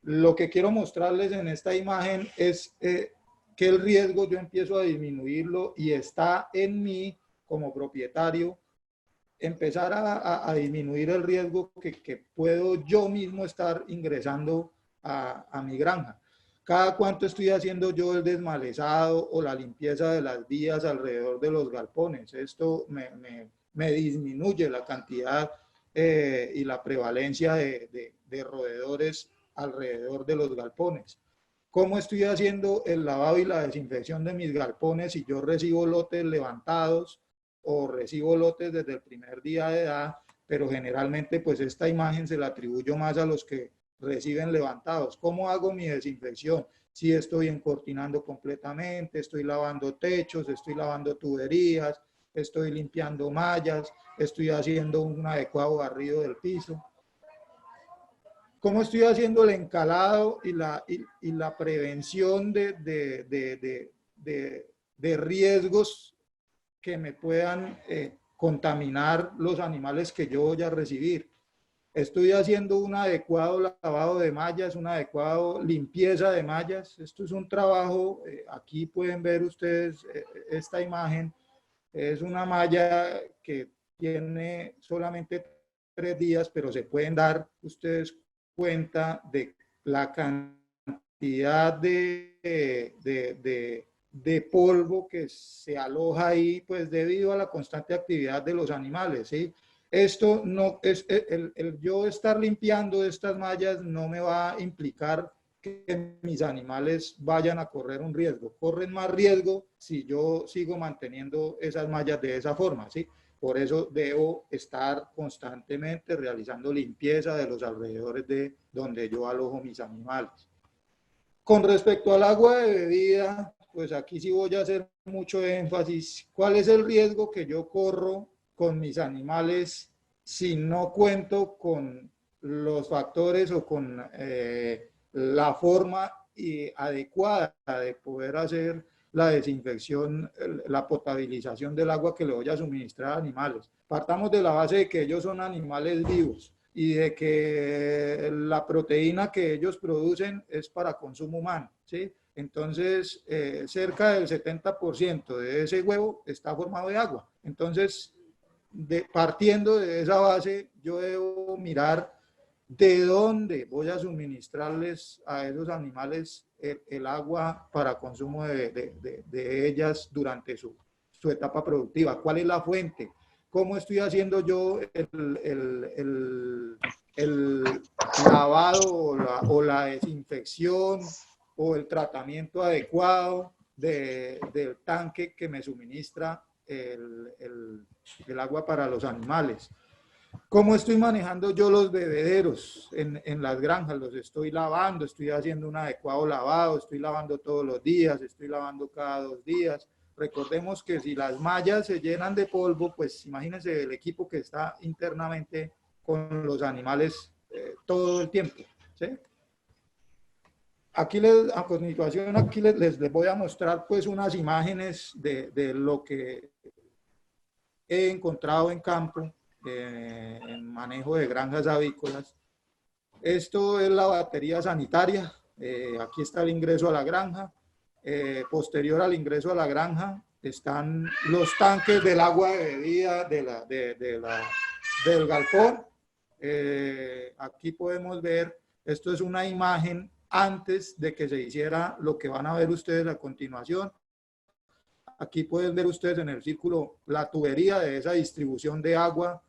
lo que quiero mostrarles en esta imagen es que el riesgo yo empiezo a disminuirlo y está en mí como propietario empezar a disminuir el riesgo que puedo yo mismo estar ingresando a mi granja. Cada cuánto estoy haciendo yo el desmalezado o la limpieza de las vías alrededor de los galpones. Esto me disminuye la cantidad y la prevalencia de roedores alrededor de los galpones. ¿Cómo estoy haciendo el lavado y la desinfección de mis galpones si yo recibo lotes levantados o recibo lotes desde el primer día de edad? Pero generalmente pues esta imagen se la atribuyo más a los que reciben levantados. ¿Cómo hago mi desinfección? Si estoy encortinando completamente, estoy lavando techos, estoy lavando tuberías, estoy limpiando mallas, estoy haciendo un adecuado barrido del piso. ¿Cómo estoy haciendo el encalado y la prevención de riesgos que me puedan contaminar los animales que yo voy a recibir? Estoy haciendo un adecuado lavado de mallas, una adecuada limpieza de mallas. Esto es un trabajo, aquí pueden ver ustedes esta imagen, es una malla que tiene solamente 3 días, pero se pueden dar ustedes cuenta de la cantidad de polvo que se aloja ahí, pues debido a la constante actividad de los animales, ¿sí? Esto no es el yo estar limpiando estas mallas no me va a implicar que mis animales vayan a correr un riesgo. Corren más riesgo si yo sigo manteniendo esas mallas de esa forma, ¿sí? Por eso debo estar constantemente realizando limpieza de los alrededores de donde yo alojo mis animales. Con respecto al agua de bebida, pues aquí sí voy a hacer mucho énfasis. ¿Cuál es el riesgo que yo corro con mis animales si no cuento con los factores o con la forma adecuada de poder hacer la desinfección, la potabilización del agua que le voy a suministrar a animales? Partamos de la base de que ellos son animales vivos y de que la proteína que ellos producen es para consumo humano, ¿sí? Entonces, cerca del 70% de ese huevo está formado de agua. Entonces, partiendo de esa base, yo debo mirar de dónde voy a suministrarles a esos animales el agua para consumo de ellas durante su etapa productiva. ¿Cuál es la fuente? cómo estoy haciendo yo el lavado o la desinfección o el tratamiento adecuado del tanque que me suministra el agua para los animales. ¿Cómo estoy manejando yo los bebederos en las granjas? Los estoy lavando, estoy haciendo un adecuado lavado, estoy lavando todos los días, estoy lavando cada 2 días. Recordemos que si las mallas se llenan de polvo, pues imagínense el equipo que está internamente con los animales todo el tiempo, ¿sí? Aquí a continuación aquí les voy a mostrar pues unas imágenes de lo que he encontrado en campo en manejo de granjas avícolas. Esto es la batería sanitaria. Aquí está el ingreso a la granja. Posterior al ingreso a la granja están los tanques del agua de bebida del galpón. Aquí podemos ver, esto es una imagen antes de que se hiciera lo que van a ver ustedes a continuación. Aquí pueden ver ustedes en el círculo la tubería de esa distribución de agua,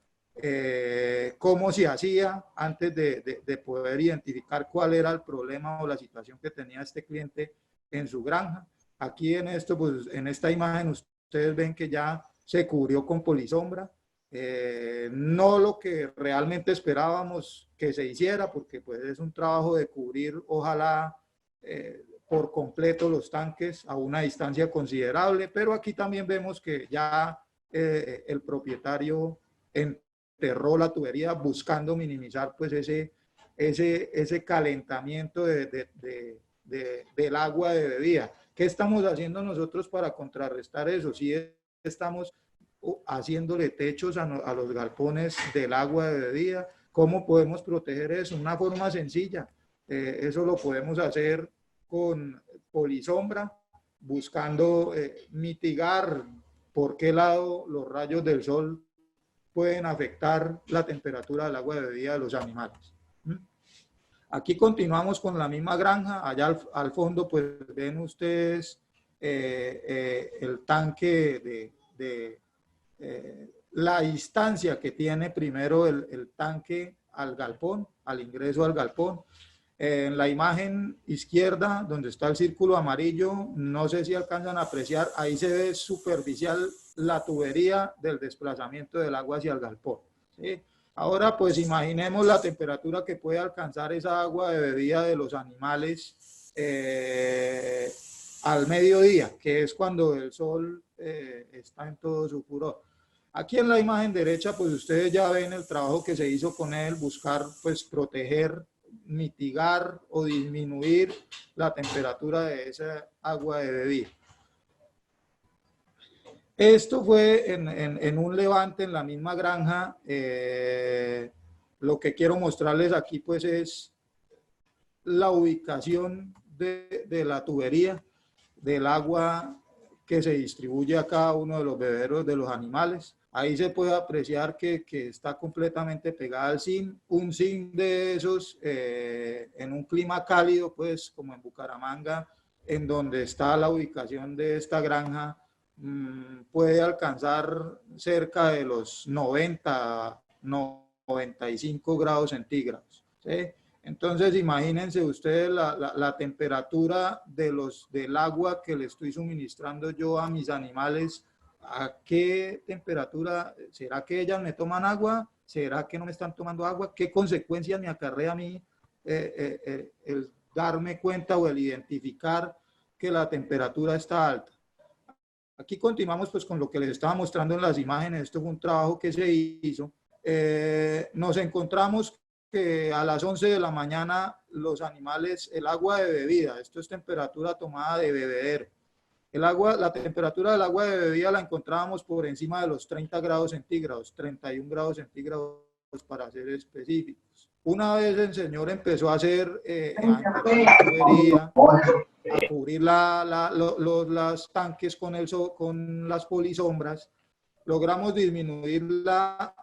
cómo se hacía antes de poder identificar cuál era el problema o la situación que tenía este cliente en su granja. Aquí en esto, pues en esta imagen ustedes ven que ya se cubrió con polisombra. No lo que realmente esperábamos que se hiciera, porque pues es un trabajo de cubrir, ojalá por completo los tanques a una distancia considerable, pero aquí también vemos que ya el propietario enterró la tubería buscando minimizar pues ese calentamiento del agua de bebida. ¿Qué estamos haciendo nosotros para contrarrestar eso? Si estamos haciéndole techos a los galpones del agua de bebida, ¿cómo podemos proteger eso? Una forma sencilla, eso lo podemos hacer con polisombra, buscando mitigar por qué lado los rayos del sol pueden afectar la temperatura del agua de bebida de los animales. Aquí continuamos con la misma granja. Allá al fondo pues ven ustedes el tanque la distancia que tiene primero el tanque al galpón, al ingreso al galpón. En la imagen izquierda, donde está el círculo amarillo, no sé si alcanzan a apreciar, ahí se ve superficial la tubería del desplazamiento del agua hacia el galpón, ¿sí? Ahora, pues imaginemos la temperatura que puede alcanzar esa agua de bebida de los animales al mediodía, que es cuando el sol está en todo su furor. Aquí en la imagen derecha, pues ustedes ya ven el trabajo que se hizo con él, buscar, pues, proteger, mitigar o disminuir la temperatura de esa agua de bebida. Esto fue en un levante en la misma granja. Lo que quiero mostrarles aquí pues es la ubicación de la tubería del agua que se distribuye a cada uno de los bebederos de los animales. Ahí se puede apreciar que está completamente pegada al zinc, un zinc de esos en un clima cálido, pues como en Bucaramanga, en donde está la ubicación de esta granja, puede alcanzar cerca de los 90-95 grados centígrados, ¿sí? Entonces imagínense ustedes la temperatura del agua que le estoy suministrando yo a mis animales. ¿A qué temperatura? ¿Será que ellas me toman agua? ¿Será que no me están tomando agua? ¿Qué consecuencias me acarrea a mí el darme cuenta o el identificar que la temperatura está alta? Aquí continuamos pues con lo que les estaba mostrando en las imágenes. Esto fue un trabajo que se hizo. Nos encontramos que a las 11 de la mañana los animales, el agua de bebida, esto es temperatura tomada de bebedero. La temperatura del agua de bebida la encontrábamos por encima de los 30 grados centígrados, 31 grados centígrados para ser específicos. Una vez el señor empezó a hacer, a tubería, a cubrir los tanques con las polisombras, logramos disminuirla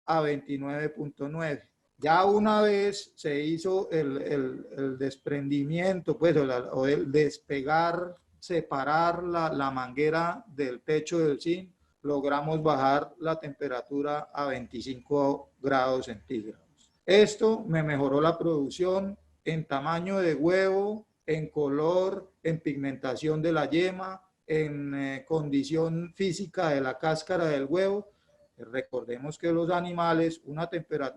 a 29.9. Ya una vez se hizo el desprendimiento, pues, o el despegar, separar la manguera del techo del zinc, logramos bajar la temperatura a 25 grados centígrados. Esto me mejoró la producción en tamaño de huevo, en color, en pigmentación de la yema, en condición física de la cáscara del huevo. Recordemos que los animales,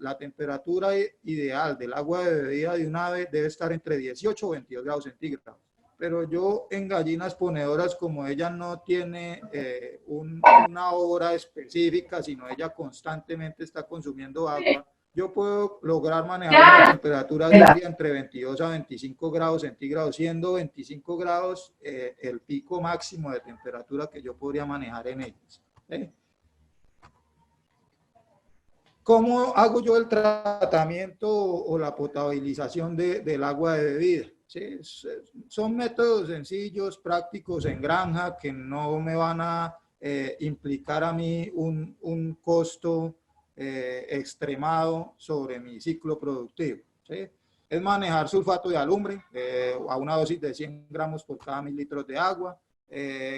la temperatura ideal del agua de bebida de un ave debe estar entre 18 o 22 grados centígrados. Pero yo en gallinas ponedoras, como ella no tiene una hora específica, sino ella constantemente está consumiendo agua, yo puedo lograr manejar una temperatura diaria entre 22 a 25 grados centígrados, siendo 25 grados el pico máximo de temperatura que yo podría manejar en ellas. ¿Cómo hago yo el tratamiento o la potabilización del agua de bebida? ¿Sí? Son métodos sencillos, prácticos en granja, que no me van a implicar a mí un costo extremado sobre mi ciclo productivo. ¿Sí? Es manejar sulfato de alumbre a una dosis de 100 gramos por cada 1000 litros de agua,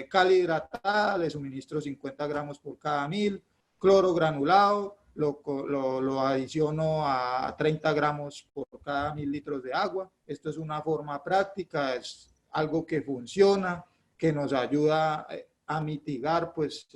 cal hidratada, le suministro 50 gramos por cada 1000, cloro granulado, lo adiciono a 30 gramos por cada 1000 litros de agua. Esto es una forma práctica, es algo que funciona, que nos ayuda a mitigar pues,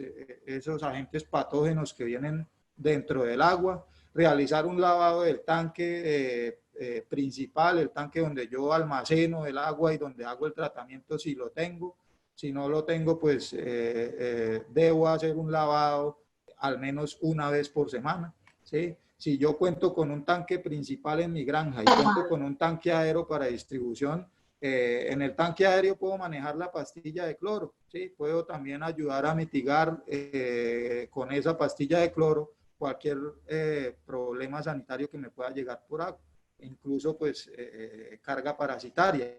esos agentes patógenos que vienen dentro del agua. Realizar un lavado del tanque principal, el tanque donde yo almaceno el agua y donde hago el tratamiento si lo tengo. Si no lo tengo, pues debo hacer un lavado al menos una vez por semana, ¿sí? Si yo cuento con un tanque principal en mi granja y cuento con un tanque aéreo para distribución, en el tanque aéreo puedo manejar la pastilla de cloro, ¿sí? Puedo también ayudar a mitigar con esa pastilla de cloro cualquier problema sanitario que me pueda llegar por agua, incluso pues carga parasitaria,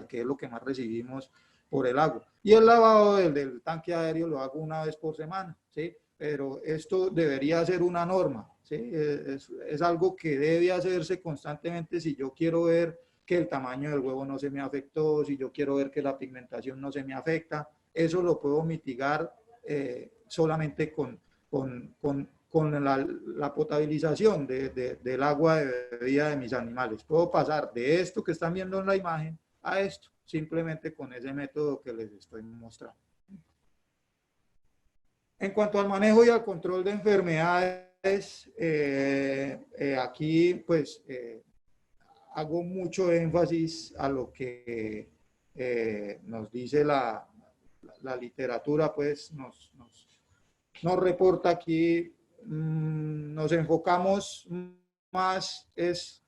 que es lo que más recibimos por el agua. Y el lavado del tanque aéreo lo hago una vez por semana, ¿sí? Pero esto debería ser una norma, ¿sí? Es algo que debe hacerse constantemente si yo quiero ver que el tamaño del huevo no se me afectó, si yo quiero ver que la pigmentación no se me afecta. Eso lo puedo mitigar solamente con la potabilización del agua de bebida de mis animales. Puedo pasar de esto que están viendo en la imagen a esto, simplemente con ese método que les estoy mostrando. En cuanto al manejo y al control de enfermedades, aquí pues hago mucho énfasis a lo que nos dice la literatura, pues nos reporta aquí. Nos enfocamos más es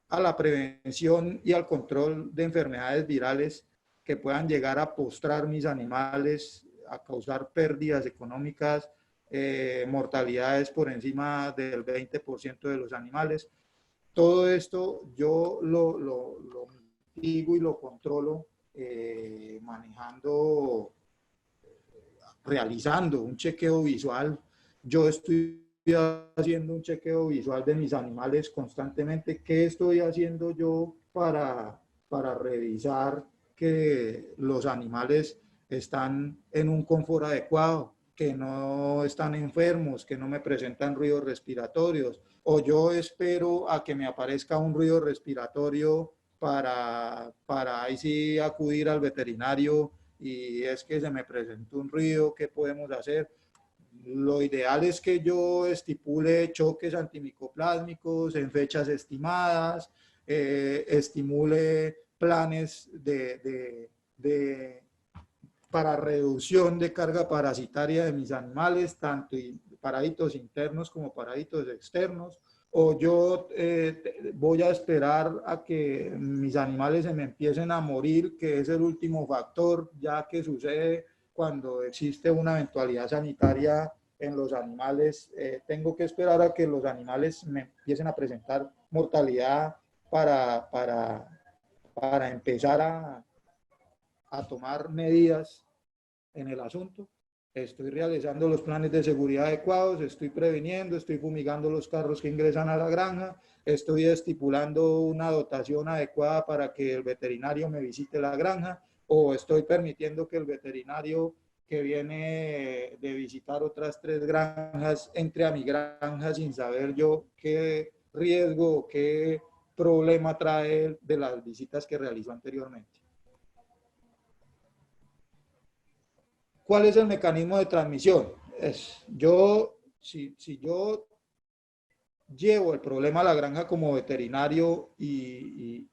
a la prevención y al control de enfermedades virales que puedan llegar a postrar mis animales, a causar pérdidas económicas, mortalidades por encima del 20% de los animales. Todo esto yo lo mitigo y lo controlo realizando un chequeo visual. Yo estoy haciendo un chequeo visual de mis animales constantemente. ¿Qué estoy haciendo yo para revisar que los animales están en un confort adecuado, que no están enfermos, que no me presentan ruidos respiratorios? O yo espero a que me aparezca un ruido respiratorio para ahí sí acudir al veterinario, y es que se me presentó un ruido, ¿qué podemos hacer? Lo ideal es que yo estipule choques antimicoplásmicos en fechas estimadas, estimule planes para reducción de carga parasitaria de mis animales, tanto parásitos internos como parásitos externos, o yo voy a esperar a que mis animales se me empiecen a morir, que es el último factor, ya que sucede cuando existe una eventualidad sanitaria en los animales. Tengo que esperar a que los animales me empiecen a presentar mortalidad para empezar a tomar medidas en el asunto. Estoy realizando los planes de seguridad adecuados, estoy previniendo, estoy fumigando los carros que ingresan a la granja, estoy estipulando una dotación adecuada para que el veterinario me visite la granja, o estoy permitiendo que el veterinario que viene de visitar otras 3 granjas, entre a mi granja sin saber yo qué riesgo, qué problema trae él de las visitas que realizó anteriormente. ¿Cuál es el mecanismo de transmisión? Si yo llevo el problema a la granja como veterinario y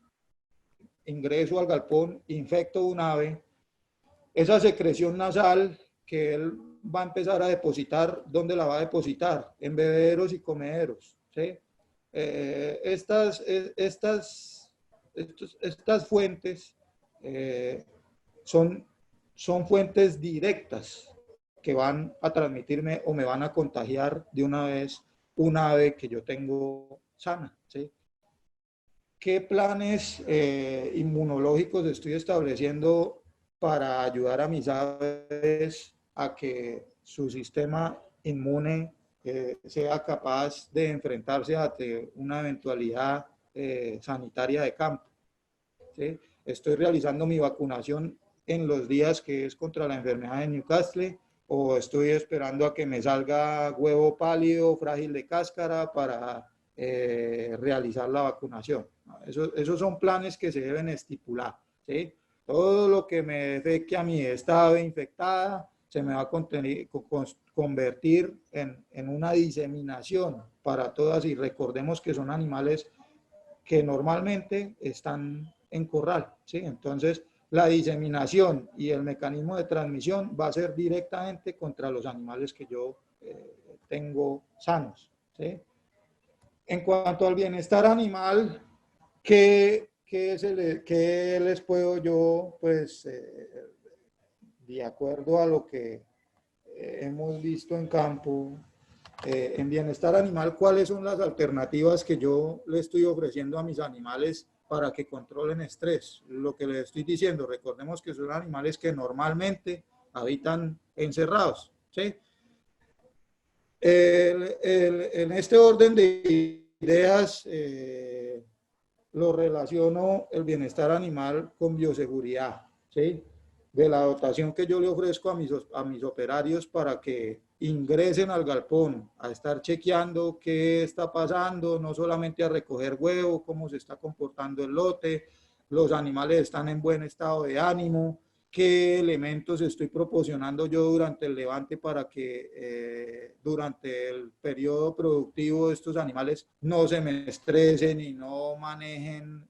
ingreso al galpón, infecto un ave, esa secreción nasal que él va a empezar a depositar, ¿dónde la va a depositar? En bebederos y comederos, ¿sí? Estas fuentes son fuentes directas que van a transmitirme o me van a contagiar de una vez un ave que yo tengo sana, ¿sí? ¿Qué planes inmunológicos estoy estableciendo para ayudar a mis aves a que su sistema inmune sea capaz de enfrentarse a una eventualidad sanitaria de campo? ¿Sí? Estoy realizando mi vacunación en los días que es contra la enfermedad de Newcastle, o estoy esperando a que me salga huevo pálido, frágil de cáscara para realizar la vacunación. Esos son planes que se deben estipular, ¿sí? Todo lo que me afecte a mi esta ave infectada se me va a convertir en una diseminación para todas, y recordemos que son animales que normalmente están en corral, ¿sí? Entonces, la diseminación y el mecanismo de transmisión va a ser directamente contra los animales que yo tengo sanos, ¿sí? En cuanto al bienestar animal, ¿qué les puedo yo, pues, de acuerdo a lo que hemos visto en campo, en bienestar animal, cuáles son las alternativas que yo le estoy ofreciendo a mis animales para que controlen estrés? Lo que les estoy diciendo, recordemos que son animales que normalmente habitan encerrados, ¿sí? En este orden de ideas, lo relaciono el bienestar animal con bioseguridad, ¿sí? De la dotación que yo le ofrezco a mis operarios para que ingresen al galpón, a estar chequeando qué está pasando, no solamente a recoger huevo, cómo se está comportando el lote, los animales están en buen estado de ánimo, qué elementos estoy proporcionando yo durante el levante para que durante el periodo productivo estos animales no se me estresen y no manejen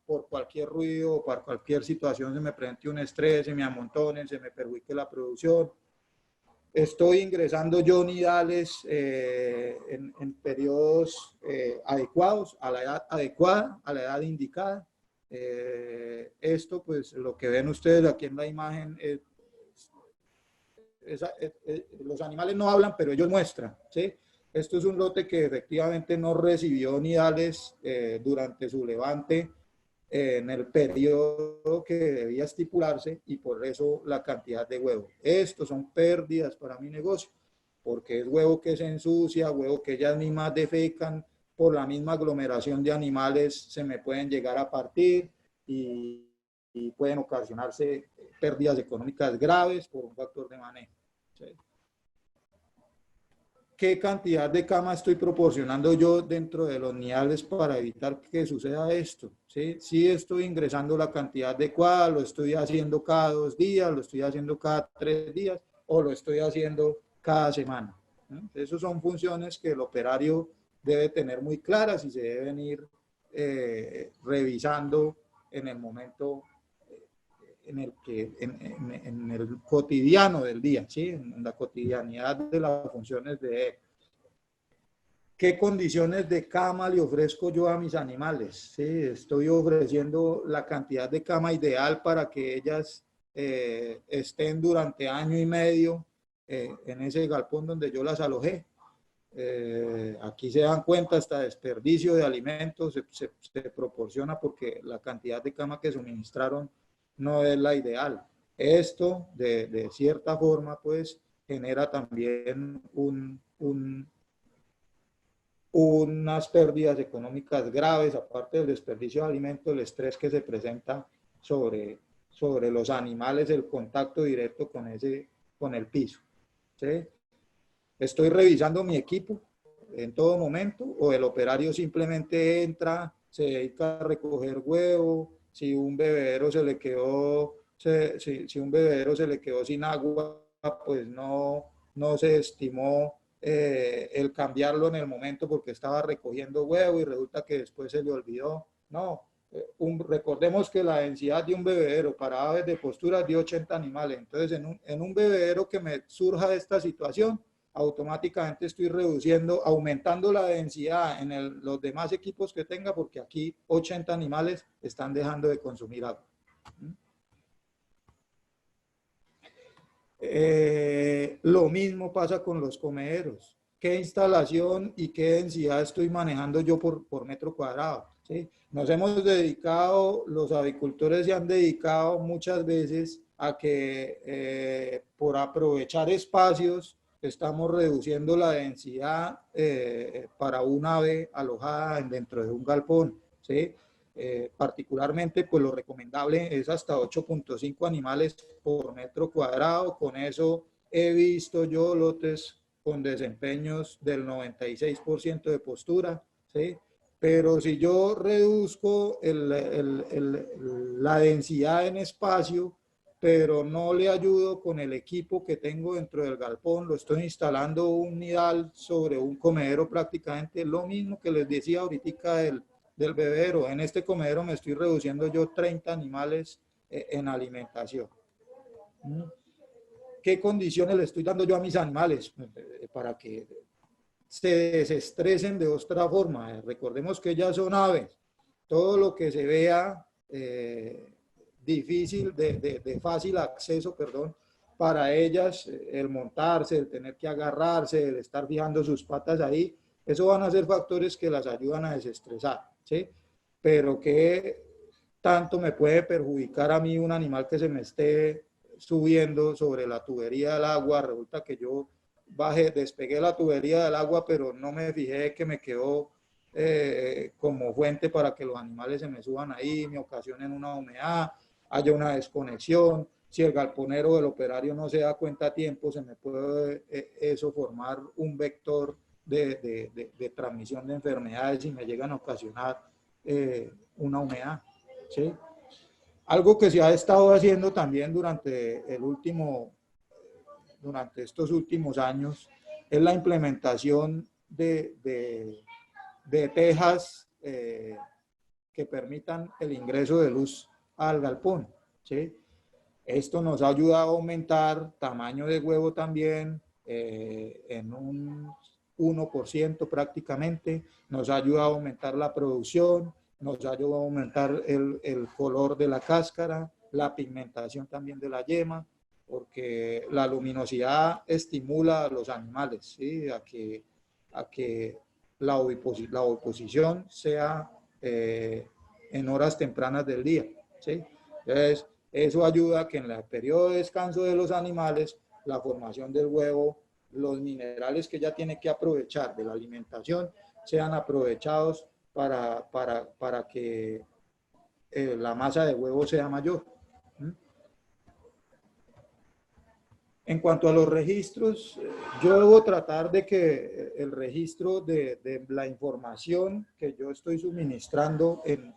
por cualquier ruido o por cualquier situación se me presente un estrés, se me amontonen, se me perjudique la producción. Estoy ingresando yo nidales en periodos adecuados, a la edad adecuada, a la edad indicada. Esto, pues, lo que ven ustedes aquí en la imagen, los animales no hablan, pero ellos muestran, ¿sí? Esto es un lote que efectivamente no recibió nidales durante su levante en el periodo que debía estipularse, y por eso la cantidad de huevo. Estos son pérdidas para mi negocio, porque es huevo que se ensucia, huevo que ellas mismas defecan, por la misma aglomeración de animales se me pueden llegar a partir y pueden ocasionarse pérdidas económicas graves por un factor de manejo, ¿sí? ¿Qué cantidad de cama estoy proporcionando yo dentro de los nidales para evitar que suceda esto? ¿Sí? Si estoy ingresando la cantidad adecuada, lo estoy haciendo cada 2 días, lo estoy haciendo cada 3 días o lo estoy haciendo cada semana. Esas son funciones que el operario debe tener muy claras y se deben ir revisando en el momento en el cotidiano del día, ¿sí? En la cotidianidad de las funciones de él. ¿Qué condiciones de cama le ofrezco yo a mis animales? ¿Sí? Estoy ofreciendo la cantidad de cama ideal para que ellas estén durante año y medio en ese galpón donde yo las alojé. Aquí se dan cuenta, hasta desperdicio de alimentos se proporciona porque la cantidad de cama que suministraron no es la ideal. Esto, de cierta forma, pues, genera también unas pérdidas económicas graves, aparte del desperdicio de alimentos, el estrés que se presenta sobre sobre los animales el contacto directo con el piso. ¿Sí? Estoy revisando mi equipo en todo momento, o el operario simplemente entra, se dedica a recoger huevo, si un bebedero se le quedó, si un bebedero se le quedó sin agua, pues no se estimó el cambiarlo en el momento porque estaba recogiendo huevo y resulta que después se le olvidó. No, recordemos que la densidad de un bebedero para aves de postura es de 80 animales. Entonces, en un bebedero que me surja esta situación, automáticamente estoy reduciendo, aumentando la densidad en los demás equipos que tenga, porque aquí 80 animales están dejando de consumir agua. Lo mismo pasa con los comederos. ¿Qué instalación y qué densidad estoy manejando yo por metro cuadrado? ¿Sí? Nos hemos dedicado, los avicultores se han dedicado muchas veces a que por aprovechar espacios estamos reduciendo la densidad para un ave alojada dentro de un galpón. ¿Sí? Particularmente, pues lo recomendable es hasta 8.5 animales por metro cuadrado. Con eso he visto yo lotes con desempeños del 96% de postura, ¿sí? Pero si yo reduzco la densidad en espacio, pero no le ayudo con el equipo que tengo dentro del galpón, lo estoy instalando un nidal sobre un comedero, prácticamente lo mismo que les decía ahorita del bebedero. En este comedero me estoy reduciendo yo 30 animales en alimentación. ¿Qué condiciones le estoy dando yo a mis animales? Para que se desestresen de otra forma. Recordemos que ellas son aves. Todo lo que se vea difícil, de fácil acceso, perdón, para ellas, el montarse, el tener que agarrarse, el estar fijando sus patas ahí, eso van a ser factores que las ayudan a desestresar, ¿sí? Pero que tanto me puede perjudicar a mí un animal que se me esté subiendo sobre la tubería del agua. Resulta que yo despegué la tubería del agua, pero no me fijé que me quedó como fuente para que los animales se me suban ahí, me ocasionen una humedad, haya una desconexión. Si el galponero del operario no se da cuenta a tiempo, se me puede eso formar un vector de transmisión de enfermedades y me llegan a ocasionar una humedad. ¿Sí? Algo que se ha estado haciendo también durante estos últimos años es la implementación de tejas que permitan el ingreso de luz al galpón. ¿Sí? Esto nos ha ayudado a aumentar tamaño de huevo también en un 1% prácticamente. Nos ha ayudado a aumentar la producción, nos ha ayudado a aumentar el color de la cáscara, la pigmentación también de la yema, porque la luminosidad estimula a los animales, ¿sí? a que la oviposición sea en horas tempranas del día. ¿Sí? Entonces, eso ayuda a que en el periodo de descanso de los animales, la formación del huevo, los minerales que ya tiene que aprovechar de la alimentación, sean aprovechados para que la masa de huevo sea mayor. En cuanto a los registros, yo debo tratar de que el registro de la información que yo estoy suministrando en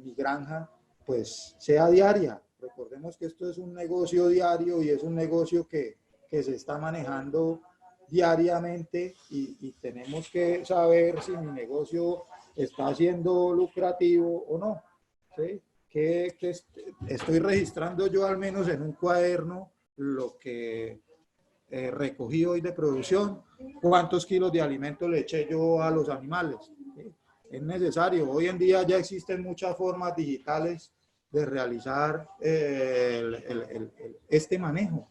mi granja, pues sea diaria. Recordemos que esto es un negocio diario y es un negocio que se está manejando diariamente y tenemos que saber si mi negocio está siendo lucrativo o no. ¿Sí? Que estoy registrando yo al menos en un cuaderno lo que recogí hoy de producción, cuántos kilos de alimento le eché yo a los animales. ¿Sí? Es necesario. Hoy en día ya existen muchas formas digitales de realizar este manejo.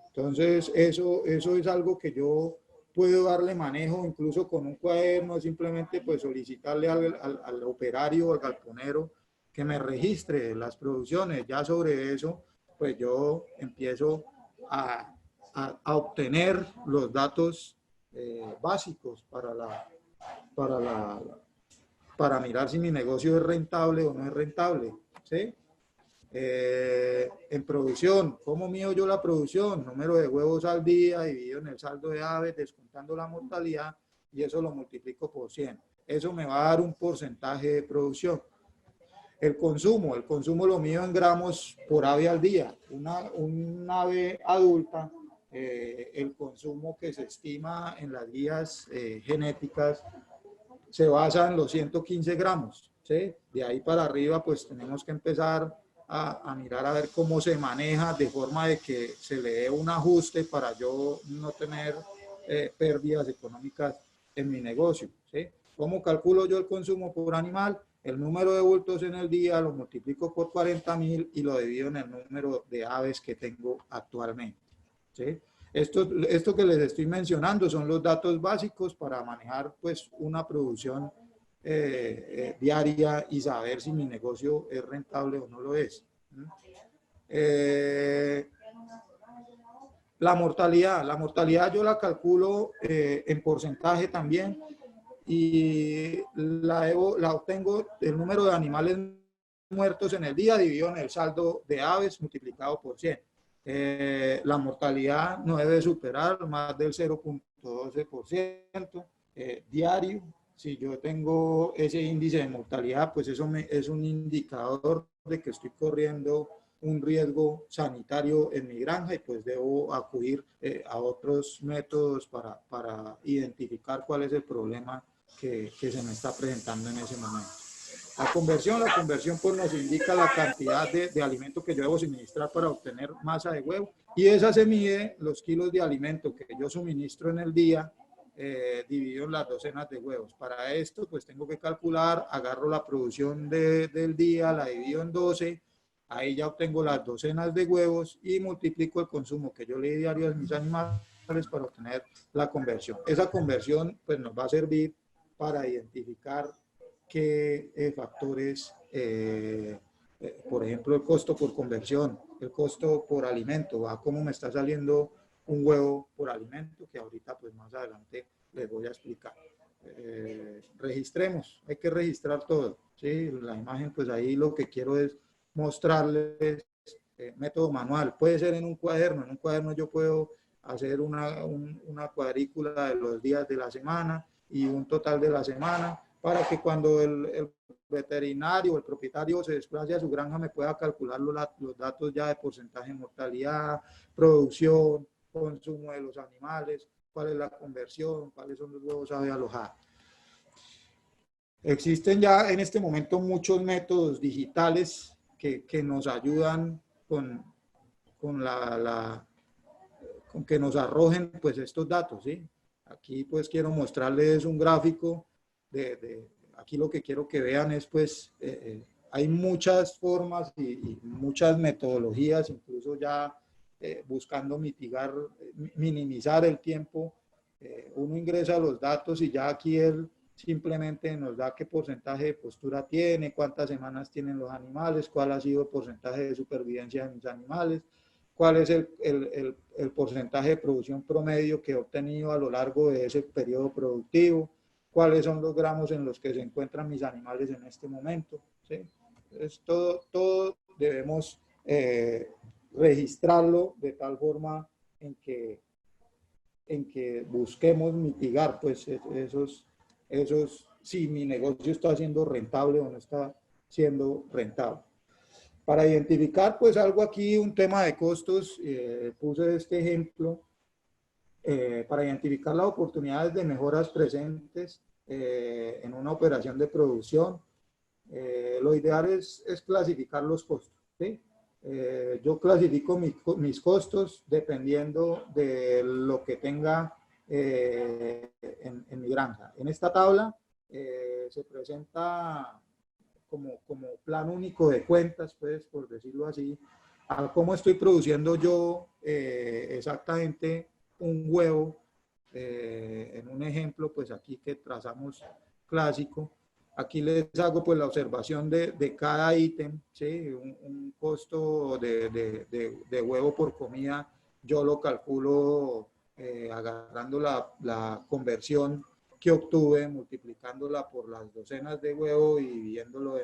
Entonces, eso es algo que yo puedo darle manejo incluso con un cuaderno, simplemente pues solicitarle al operario, al galponero, que me registre las producciones. Ya sobre eso, pues yo empiezo a obtener los datos básicos para para mirar si mi negocio es rentable o no es rentable, ¿sí? En producción, ¿cómo mido yo la producción? Número de huevos al día dividido en el saldo de aves, descontando la mortalidad, y eso lo multiplico por 100. Eso me va a dar un porcentaje de producción. El consumo lo mido en gramos por ave al día. Un ave adulta, el consumo que se estima en las guías genéticas se basa en los 115 gramos, ¿sí? De ahí para arriba, pues tenemos que empezar a mirar a ver cómo se maneja de forma de que se le dé un ajuste para yo no tener pérdidas económicas en mi negocio, ¿sí? ¿Cómo calculo yo el consumo por animal? El número de bultos en el día lo multiplico por 40.000 y lo divido en el número de aves que tengo actualmente, ¿sí? Esto que les estoy mencionando son los datos básicos para manejar pues una producción diaria y saber si mi negocio es rentable o no lo es. La mortalidad yo la calculo en porcentaje también y la obtengo el número de animales muertos en el día dividido en el saldo de aves multiplicado por 100. La mortalidad no debe superar más del 0.12% diario. Si yo tengo ese índice de mortalidad, pues eso es un indicador de que estoy corriendo un riesgo sanitario en mi granja y pues debo acudir a otros métodos para identificar cuál es el problema que se me está presentando en ese momento. La conversión pues nos indica la cantidad de alimento que yo debo suministrar para obtener masa de huevo y esa se mide los kilos de alimento que yo suministro en el día dividido en las docenas de huevos. Para esto pues tengo que calcular, agarro la producción del día, la divido en 12, ahí ya obtengo las docenas de huevos y multiplico el consumo que yo le di diario a mis animales para obtener la conversión. Esa conversión pues nos va a servir para identificar qué factores, por ejemplo, el costo por conversión, el costo por alimento, a cómo me está saliendo un huevo por alimento, que ahorita pues más adelante les voy a explicar. Registremos, hay que registrar todo, ¿sí? La imagen pues ahí lo que quiero es mostrarles método manual, puede ser en un cuaderno yo puedo hacer una cuadrícula de los días de la semana y un total de la semana, para que cuando el veterinario o el propietario se desplace a su granja me pueda calcular los datos ya de porcentaje de mortalidad, producción, consumo de los animales, cuál es la conversión, cuáles son los huevos ave alojados. Existen ya en este momento muchos métodos digitales que nos ayudan con que nos arrojen pues estos datos, ¿sí? Aquí pues quiero mostrarles un gráfico aquí lo que quiero que vean es pues hay muchas formas y muchas metodologías, incluso ya buscando minimizar el tiempo. Uno ingresa los datos y ya aquí él simplemente nos da qué porcentaje de postura tiene, cuántas semanas tienen los animales, cuál ha sido el porcentaje de supervivencia de mis animales, cuál es el porcentaje de producción promedio que he obtenido a lo largo de ese periodo productivo, cuáles son los gramos en los que se encuentran mis animales en este momento, ¿sí? Entonces, todo debemos registrarlo de tal forma en que busquemos mitigar pues si mi negocio está siendo rentable o no está siendo rentable. Para identificar pues algo aquí, un tema de costos, puse este ejemplo, para identificar las oportunidades de mejoras presentes en una operación de producción. Lo ideal es clasificar los costos, ¿sí? Yo clasifico mis costos dependiendo de lo que tenga en mi granja. En esta tabla se presenta como plan único de cuentas, pues, por decirlo así, a cómo estoy produciendo yo exactamente un huevo, en un ejemplo, pues aquí que trazamos clásico. Aquí les hago pues la observación de cada ítem, ¿sí? Un costo de huevo por comida, yo lo calculo agarrando la conversión que obtuve multiplicándola por las docenas de huevo y dividiéndolo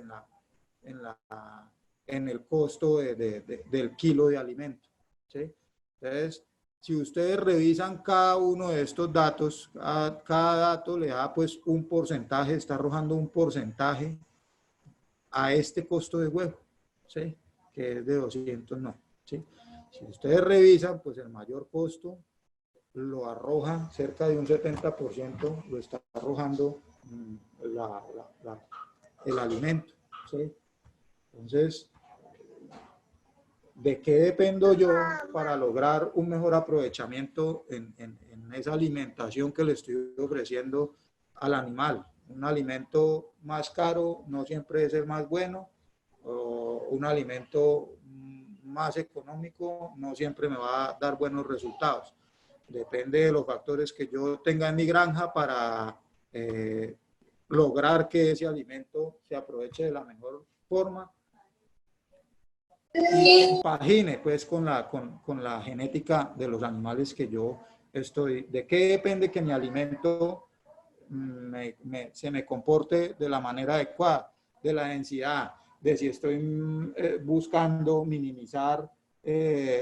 en el costo del kilo de alimento, ¿sí? Entonces, si ustedes revisan cada uno de estos datos, cada dato le da pues un porcentaje, está arrojando un porcentaje a este costo de huevo, ¿sí? Que es de 209, ¿sí? Si ustedes revisan, pues el mayor costo lo arroja cerca de un 70%, lo está arrojando el alimento, ¿sí? Entonces, ¿de qué dependo yo para lograr un mejor aprovechamiento en esa alimentación que le estoy ofreciendo al animal? Un alimento más caro no siempre es el más bueno, o un alimento más económico no siempre me va a dar buenos resultados. Depende de los factores que yo tenga en mi granja para lograr que ese alimento se aproveche de la mejor forma y compagine pues con la genética de los animales que yo estoy. ¿De qué depende que mi alimento se me comporte de la manera adecuada? De la densidad, de si estoy buscando minimizar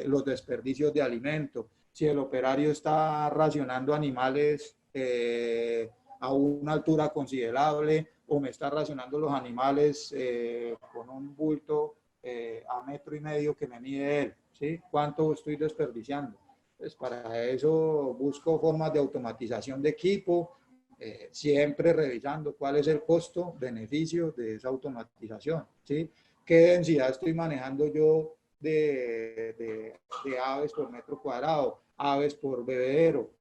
los desperdicios de alimento, si el operario está racionando animales a una altura considerable o me está racionando los animales con un bulto a 1,5 metros que me mide él, ¿sí? ¿Cuánto estoy desperdiciando? Pues para eso busco formas de automatización de equipo, siempre revisando cuál es el costo-beneficio de esa automatización, ¿sí? ¿Qué densidad estoy manejando yo de aves por metro cuadrado, aves por bebedero,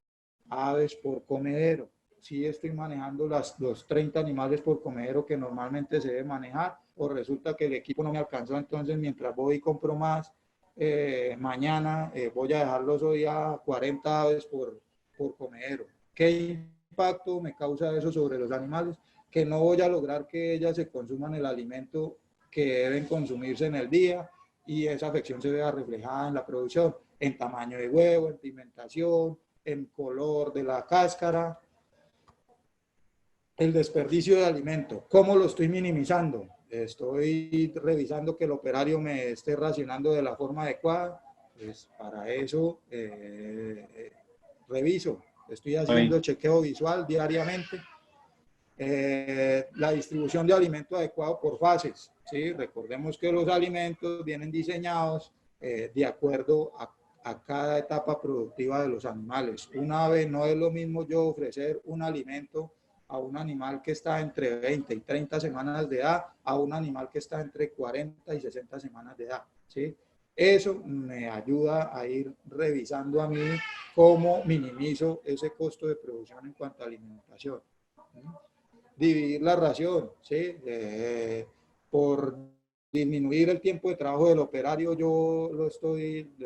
aves por comedero? Si estoy manejando los 30 animales por comedero que normalmente se debe manejar, o resulta que el equipo no me alcanzó, entonces mientras voy y compro más, mañana voy a dejarlos hoy a 40 aves por comedero. ¿Qué impacto me causa eso sobre los animales? Que no voy a lograr que ellas se consuman el alimento que deben consumirse en el día, y esa afección se vea reflejada en la producción, en tamaño de huevo, en pigmentación, en color de la cáscara. El desperdicio de alimento, ¿cómo lo estoy minimizando? Estoy revisando que el operario me esté racionando de la forma adecuada. Pues para eso reviso, estoy haciendo chequeo visual diariamente. La distribución de alimento adecuado por fases, ¿sí? Recordemos que los alimentos vienen diseñados de acuerdo a cada etapa productiva de los animales. Una vez no es lo mismo yo ofrecer un alimento a un animal que está entre 20 y 30 semanas de edad a un animal que está entre 40 y 60 semanas de edad, ¿sí? Eso me ayuda a ir revisando a mí cómo minimizo ese costo de producción en cuanto a alimentación. Dividir la ración, ¿sí? Por disminuir el tiempo de trabajo del operario, yo le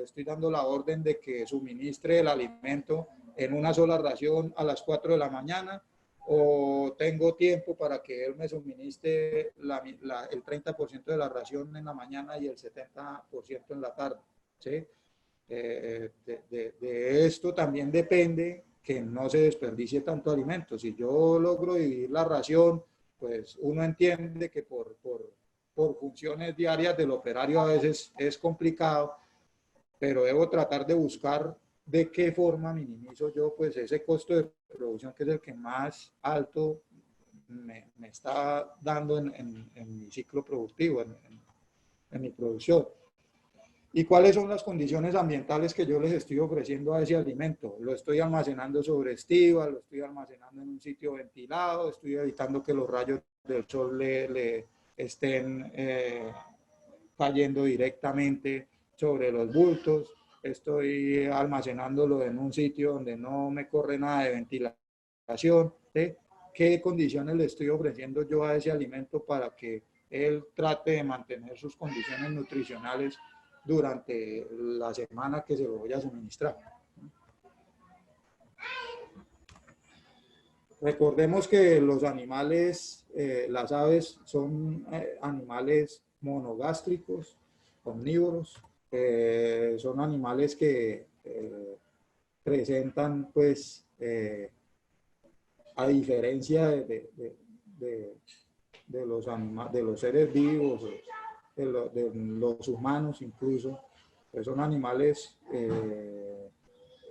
estoy dando la orden de que suministre el alimento en una sola ración a las 4 de la mañana, o tengo tiempo para que él me suministre el 30% de la ración en la mañana y el 70% en la tarde, ¿sí? De esto también depende que no se desperdicie tanto alimento. Si yo logro dividir la ración, pues uno entiende que por funciones diarias del operario a veces es complicado, pero debo tratar de buscar de qué forma minimizo yo pues ese costo de producción, que es el que más alto me está dando en mi ciclo productivo, en mi producción. ¿Y cuáles son las condiciones ambientales que yo les estoy ofreciendo a ese alimento? Lo estoy almacenando sobre estiva, lo estoy almacenando en un sitio ventilado, estoy evitando que los rayos del sol le estén cayendo directamente sobre los bultos, estoy almacenándolo en un sitio donde no me corre nada de ventilación, ¿sí? ¿Qué condiciones le estoy ofreciendo yo a ese alimento para que él trate de mantener sus condiciones nutricionales durante la semana que se lo voy a suministrar? Recordemos que los animales, las aves, son animales monogástricos, omnívoros, son animales que presentan pues a diferencia de los seres vivos, de los humanos incluso, pues son animales,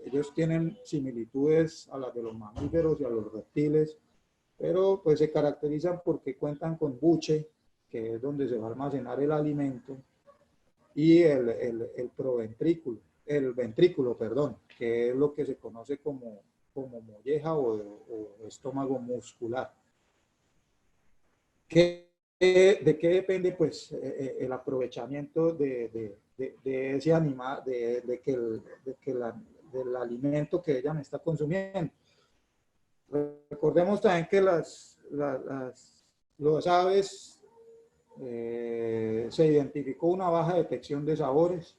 ellos tienen similitudes a las de los mamíferos y a los reptiles, pero pues se caracterizan porque cuentan con buche, que es donde se va a almacenar el alimento, y el proventrículo, el ventrículo, perdón, que es lo que se conoce como molleja o estómago muscular. ¿De qué depende? Pues el aprovechamiento de ese animal, del alimento que ella me está consumiendo. Recordemos también que las aves se identificó una baja detección de sabores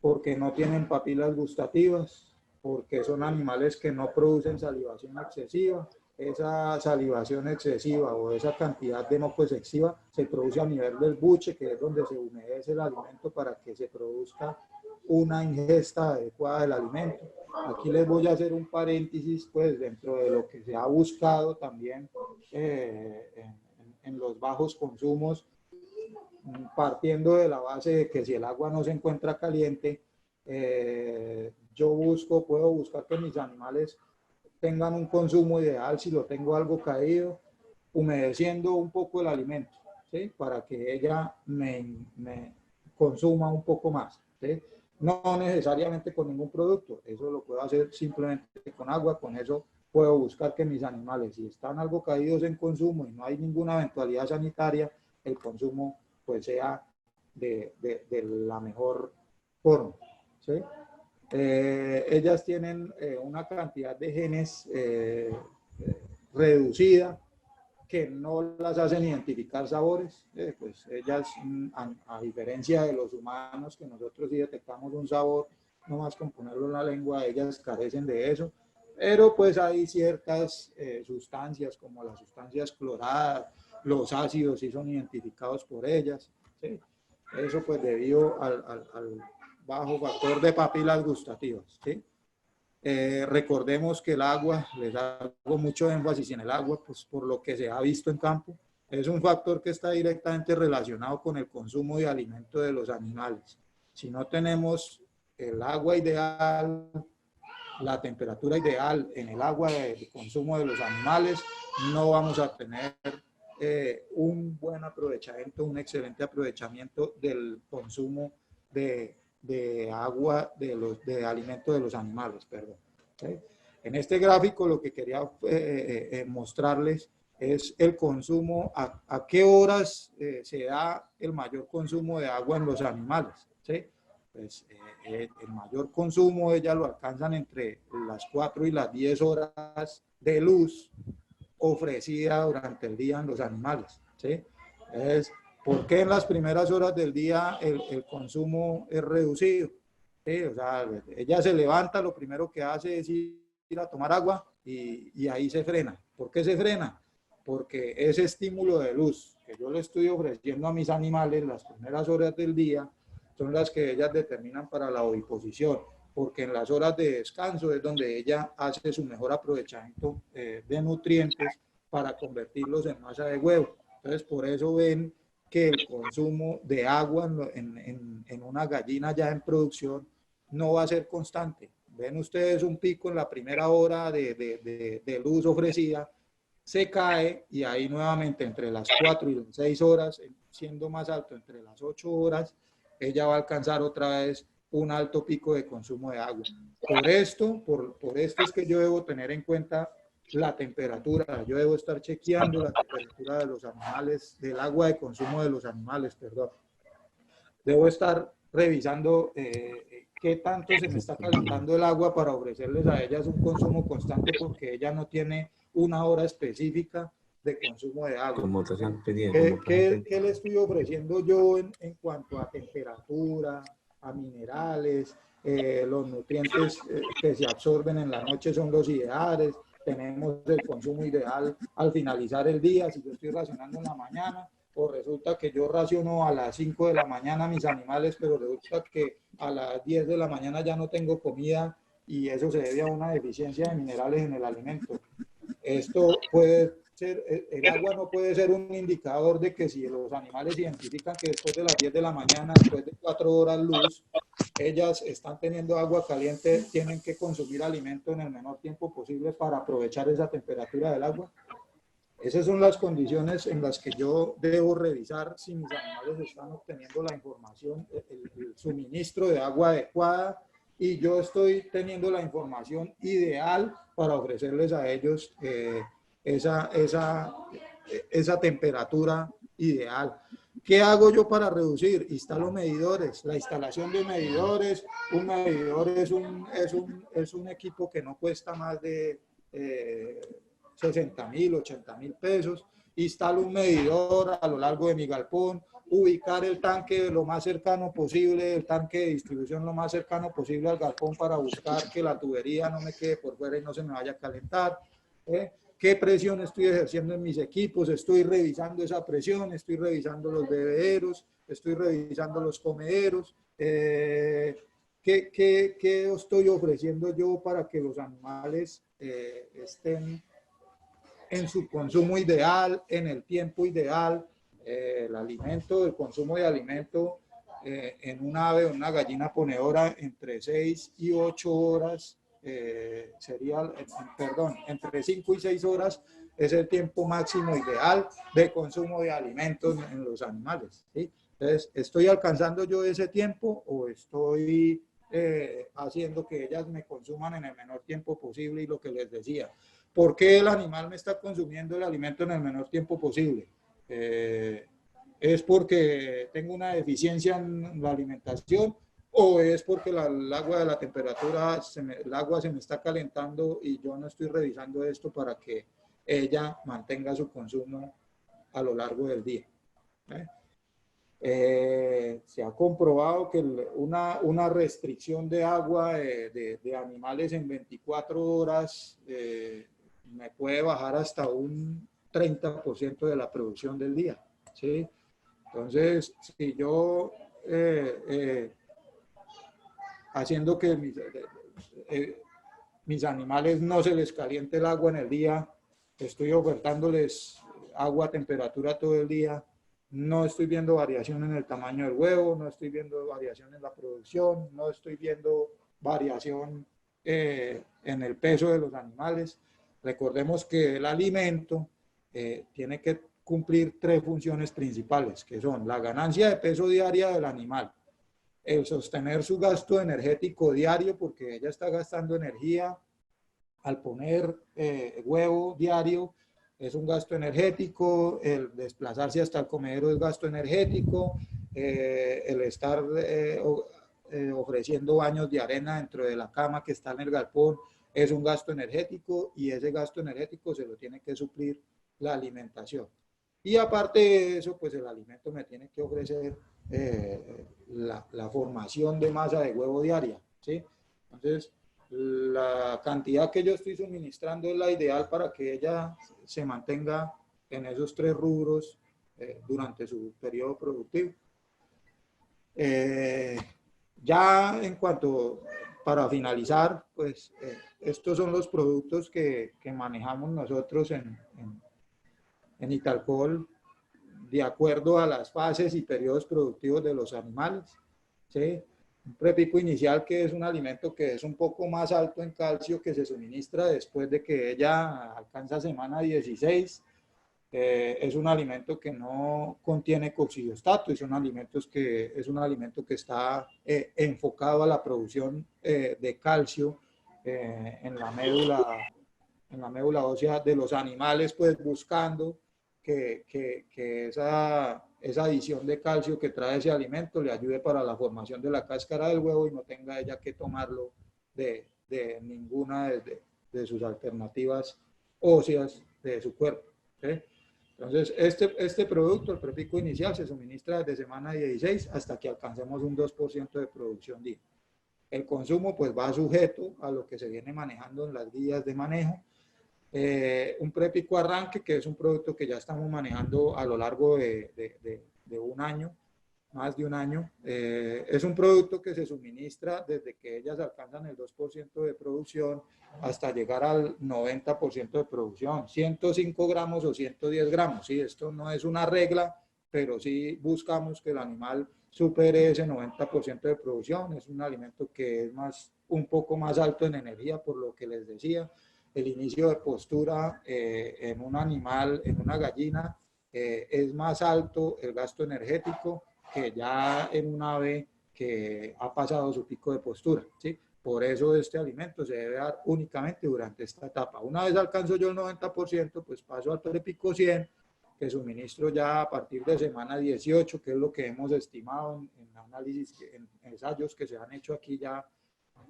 porque no tienen papilas gustativas, porque son animales que no producen salivación excesiva. Esa salivación excesiva o esa cantidad de moco excesiva se produce a nivel del buche, que es donde se humedece el alimento para que se produzca una ingesta adecuada del alimento. Aquí les voy a hacer un paréntesis, pues dentro de lo que se ha buscado también en los bajos consumos, partiendo de la base de que si el agua no se encuentra caliente, yo puedo buscar que mis animales tengan un consumo ideal, si lo tengo algo caído, humedeciendo un poco el alimento, ¿sí? Para que ella me consuma un poco más, ¿sí? No necesariamente con ningún producto, eso lo puedo hacer simplemente con agua, con eso puedo buscar que mis animales, si están algo caídos en consumo y no hay ninguna eventualidad sanitaria, el consumo pues sea de la mejor forma, ¿sí? Ellas tienen una cantidad de genes reducida que no las hacen identificar sabores, pues ellas, a diferencia de los humanos, que nosotros sí detectamos un sabor, nomás con ponerlo en la lengua, ellas carecen de eso, pero pues hay ciertas sustancias, como las sustancias cloradas, los ácidos sí son identificados por ellas, ¿sí? Eso pues debido al bajo factor de papilas gustativas, ¿sí? Recordemos que el agua, les hago mucho énfasis en el agua, pues por lo que se ha visto en campo, es un factor que está directamente relacionado con el consumo de alimento de los animales. Si no tenemos el agua ideal, la temperatura ideal en el agua de consumo de los animales, no vamos a tener un buen aprovechamiento, un excelente aprovechamiento del consumo de agua, de alimento de los animales, perdón. ¿Sí? En este gráfico lo que quería mostrarles es el consumo, a qué horas se da el mayor consumo de agua en los animales, ¿sí? Pues el mayor consumo ellas lo alcanzan entre las 4 y las 10 horas de luz ofrecida durante el día en los animales, ¿sí? Es ¿por qué en las primeras horas del día el consumo es reducido? ¿Sí? O sea, ella se levanta, lo primero que hace es ir a tomar agua y ahí se frena. ¿Por qué se frena? Porque ese estímulo de luz que yo le estoy ofreciendo a mis animales las primeras horas del día son las que ellas determinan para la oviposición, porque en las horas de descanso es donde ella hace su mejor aprovechamiento de nutrientes para convertirlos en masa de huevo. Entonces, por eso ven que el consumo de agua en una gallina ya en producción no va a ser constante. Ven ustedes un pico en la primera hora de luz ofrecida, se cae y ahí nuevamente entre las 4 y las 6 horas, siendo más alto entre las 8 horas, ella va a alcanzar otra vez un alto pico de consumo de agua. Por esto es que yo debo tener en cuenta la temperatura, yo debo estar chequeando la temperatura de los animales, del agua de consumo de los animales, perdón. Debo estar revisando qué tanto se me está calentando el agua para ofrecerles a ellas un consumo constante, porque ella no tiene una hora específica de consumo de agua. ¿Qué le estoy ofreciendo yo en cuanto a temperatura, a minerales? Los nutrientes que se absorben en la noche son los ideales. Tenemos el consumo ideal al finalizar el día, si yo estoy racionando en la mañana, o resulta que yo raciono a las 5 de la mañana a mis animales, pero resulta que a las 10 de la mañana ya no tengo comida y eso se debe a una deficiencia de minerales en el alimento. Esto puede ser, el agua no puede ser un indicador de que si los animales identifican que después de las 10 de la mañana, después de 4 horas luz, ellas están teniendo agua caliente, tienen que consumir alimento en el menor tiempo posible para aprovechar esa temperatura del agua. Esas son las condiciones en las que yo debo revisar si mis animales están obteniendo la información, el suministro de agua adecuada, y yo estoy teniendo la información ideal para ofrecerles a ellos esa temperatura ideal. ¿Qué hago yo para reducir? Instalo medidores. La instalación de medidores, un medidor es un equipo que no cuesta más de 60.000, 80.000 pesos. Instalo un medidor a lo largo de mi galpón, ubicar el tanque lo más cercano posible, el tanque de distribución lo más cercano posible al galpón para buscar que la tubería no me quede por fuera y no se me vaya a calentar. ¿Qué presión estoy ejerciendo en mis equipos? Estoy revisando esa presión, estoy revisando los bebederos, estoy revisando los comederos. ¿Qué estoy ofreciendo yo para que los animales estén en su consumo ideal, en el tiempo ideal? El alimento, el consumo de alimento en un ave o una gallina ponedora entre 6 y 8 horas, entre 5 y 6 horas es el tiempo máximo ideal de consumo de alimentos en los animales, ¿sí? Entonces, ¿estoy alcanzando yo ese tiempo o estoy haciendo que ellas me consuman en el menor tiempo posible? Y lo que les decía, ¿por qué el animal me está consumiendo el alimento en el menor tiempo posible? ¿Es porque tengo una deficiencia en la alimentación o es porque el agua de la temperatura, el agua se me está calentando y yo no estoy revisando esto para que ella mantenga su consumo a lo largo del día? Se ha comprobado que una restricción de agua de animales en 24 horas me puede bajar hasta un 30% de la producción del día, ¿sí? Entonces, si yo haciendo que mis animales no se les caliente el agua en el día, estoy ofertándoles agua a temperatura todo el día, no estoy viendo variación en el tamaño del huevo, no estoy viendo variación en la producción, no estoy viendo variación en el peso de los animales. Recordemos que el alimento tiene que cumplir 3 funciones principales, que son la ganancia de peso diaria del animal, el sostener su gasto energético diario, porque ella está gastando energía al poner huevo diario, es un gasto energético, el desplazarse hasta el comedero es gasto energético, el estar ofreciendo baños de arena dentro de la cama que está en el galpón es un gasto energético, y ese gasto energético se lo tiene que suplir la alimentación. Y aparte de eso, pues el alimento me tiene que ofrecer la formación de masa de huevo diaria, ¿sí? Entonces, la cantidad que yo estoy suministrando es la ideal para que ella se mantenga en esos 3 rubros durante su periodo productivo. Ya en cuanto, para finalizar, pues estos son los productos que manejamos nosotros en Italcol, de acuerdo a las fases y periodos productivos de los animales, ¿sí? Un prepico inicial, que es un alimento que es un poco más alto en calcio, que se suministra después de que ella alcanza semana 16. Es un alimento que no contiene coccidiostato, es un alimento que está enfocado a la producción de calcio en la médula ósea de los animales, pues buscando que esa adición de calcio que trae ese alimento le ayude para la formación de la cáscara del huevo y no tenga ella que tomarlo de ninguna de sus alternativas óseas de su cuerpo, ¿sí? Entonces, este producto, el prepico inicial, se suministra desde semana 16 hasta que alcancemos un 2% de producción día. El consumo pues va sujeto a lo que se viene manejando en las guías de manejo. Un prepico arranque, que es un producto que ya estamos manejando a lo largo de un año, más de un año. Es un producto que se suministra desde que ellas alcanzan el 2% de producción hasta llegar al 90% de producción, 105 gramos o 110 gramos. ¿Sí? Esto no es una regla, pero sí buscamos que el animal supere ese 90% de producción. Es un alimento que es un poco más alto en energía, por lo que les decía. El inicio de postura en un animal, en una gallina, es más alto el gasto energético que ya en un ave que ha pasado su pico de postura, ¿sí? Por eso este alimento se debe dar únicamente durante esta etapa. Una vez alcanzo yo el 90%, pues paso al prepico 100, que suministro ya a partir de semana 18, que es lo que hemos estimado en análisis, en ensayos que se han hecho aquí ya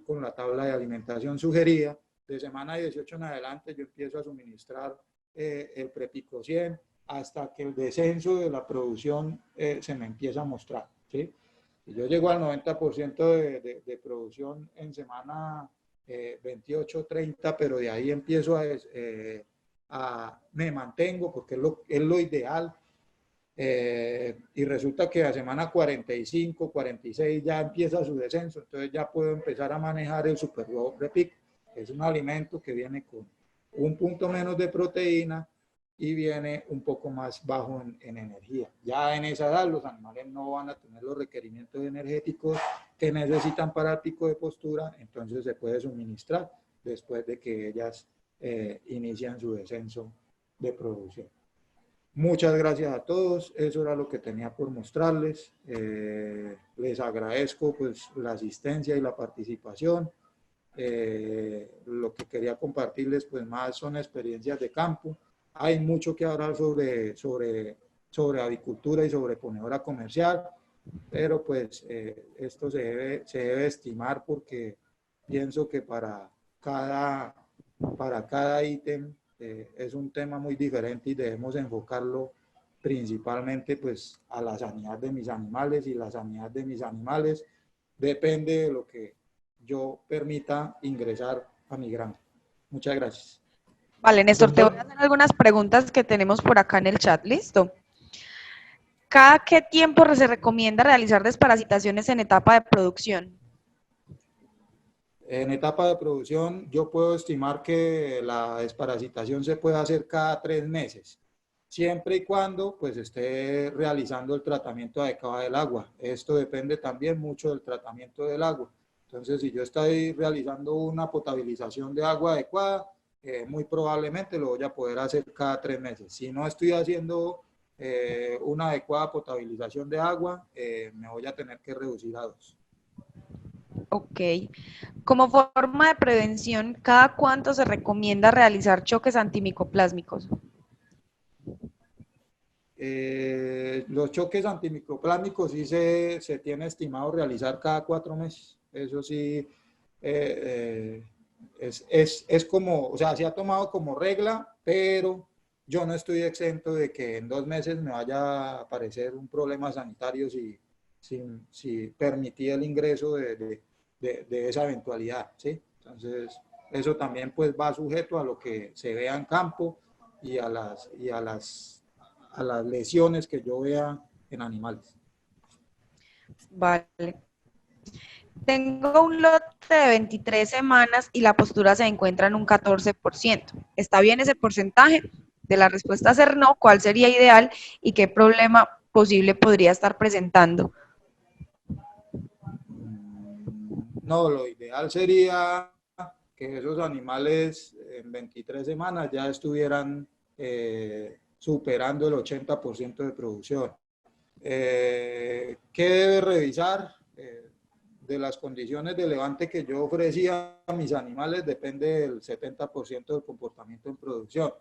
con la tabla de alimentación sugerida. De semana 18 en adelante yo empiezo a suministrar el prepico 100 hasta que el descenso de la producción se me empieza a mostrar, ¿sí? Si yo llego al 90% de producción en semana 28, 30, pero de ahí empiezo me mantengo porque es lo ideal, y resulta que a semana 45, 46 ya empieza su descenso, entonces ya puedo empezar a manejar el Super Raw Repic. Es un alimento que viene con un punto menos de proteína y viene un poco más bajo en energía. Ya en esa edad los animales no van a tener los requerimientos energéticos que necesitan para el pico de postura, entonces se puede suministrar después de que ellas inician su descenso de producción. Muchas gracias a todos, eso era lo que tenía por mostrarles. Les agradezco pues la asistencia y la participación. Lo que quería compartirles pues más son experiencias de campo. Hay mucho que hablar sobre avicultura y sobre ponedora comercial, pero pues esto se debe estimar porque pienso que para cada ítem es un tema muy diferente y debemos enfocarlo principalmente pues a la sanidad de mis animales, y la sanidad de mis animales depende de lo que yo permita ingresar a mi granja. Muchas gracias. Vale, Néstor, te voy a hacer algunas preguntas que tenemos por acá en el chat. ¿Listo? ¿Cada qué tiempo se recomienda realizar desparasitaciones en etapa de producción? En etapa de producción yo puedo estimar que la desparasitación se puede hacer cada 3 meses, siempre y cuando pues esté realizando el tratamiento adecuado del agua. Esto depende también mucho del tratamiento del agua. Entonces, si yo estoy realizando una potabilización de agua adecuada, muy probablemente lo voy a poder hacer cada 3 meses. Si no estoy haciendo una adecuada potabilización de agua, me voy a tener que reducir a 2. Ok. Como forma de prevención, ¿cada cuánto se recomienda realizar choques antimicoplásmicos? Los choques antimicroplásmicos sí se tiene estimado realizar cada 4 meses. Eso sí, es como, o sea, se ha tomado como regla, pero yo no estoy exento de que en 2 meses me vaya a aparecer un problema sanitario si permití el ingreso de esa eventualidad, ¿sí? Entonces, eso también pues va sujeto a lo que se vea en campo y a las lesiones que yo vea en animales. Vale. Tengo un lote de 23 semanas y la postura se encuentra en un 14%. ¿Está bien ese porcentaje? De la respuesta a ser no, ¿cuál sería ideal y qué problema posible podría estar presentando? No, lo ideal sería que esos animales en 23 semanas ya estuvieran superando el 80% de producción. ¿Qué debe revisar? De las condiciones de levante que yo ofrecía a mis animales depende del 70% del comportamiento en producción.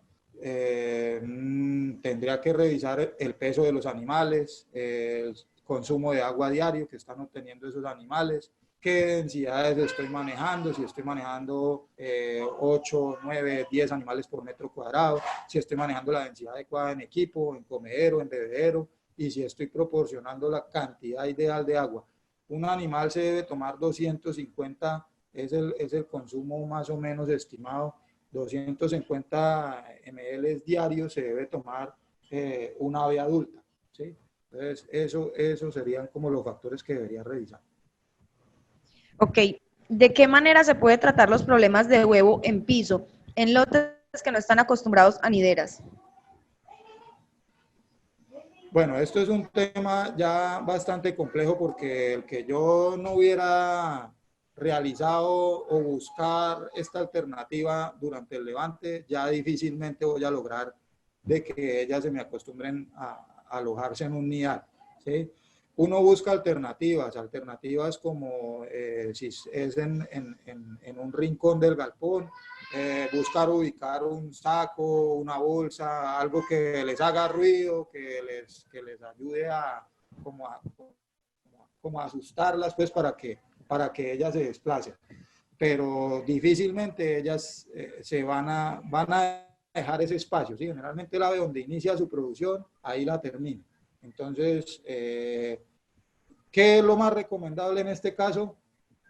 Tendría que revisar el peso de los animales, el consumo de agua diario que están obteniendo esos animales, qué densidades estoy manejando, si estoy manejando 8, 9, 10 animales por metro cuadrado, si estoy manejando la densidad adecuada en equipo, en comedero, en bebedero, y si estoy proporcionando la cantidad ideal de agua. Un animal se debe tomar 250, es el consumo más o menos estimado, 250 ml diarios se debe tomar una ave adulta, ¿sí? Entonces, eso serían como los factores que debería revisar. Ok, ¿de qué manera se puede tratar los problemas de huevo en piso, en lotes que no están acostumbrados a nideras? Bueno, esto es un tema ya bastante complejo porque el que yo no hubiera realizado o buscar esta alternativa durante el levante, ya difícilmente voy a lograr de que ellas se me acostumbren a alojarse en un nidal, ¿sí? Uno busca alternativas como si es en un rincón del galpón, buscar ubicar un saco, una bolsa, algo que les haga ruido, que les ayude a como a asustarlas, pues para que ellas se desplacen. Pero difícilmente ellas van a dejar ese espacio, ¿sí? Generalmente la ave donde inicia su producción, ahí la termina. Entonces, ¿qué es lo más recomendable en este caso?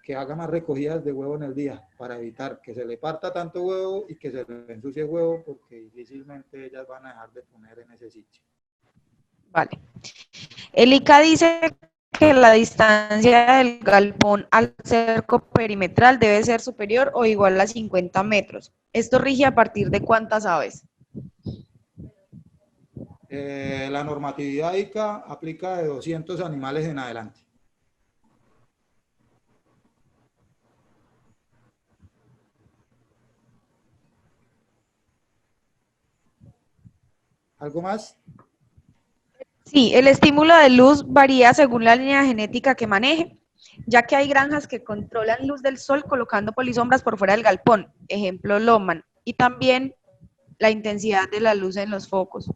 Que haga más recogidas de huevo en el día para evitar que se le parta tanto huevo y que se le ensucie huevo, porque difícilmente ellas van a dejar de poner en ese sitio. Vale. El ICA dice que la distancia del galpón al cerco perimetral debe ser superior o igual a 50 metros. ¿Esto rige a partir de cuántas aves? La normatividad ICA aplica de 200 animales en adelante. ¿Algo más? Sí, el estímulo de luz varía según la línea genética que maneje, ya que hay granjas que controlan luz del sol colocando polisombras por fuera del galpón, ejemplo Loman, y también la intensidad de la luz en los focos.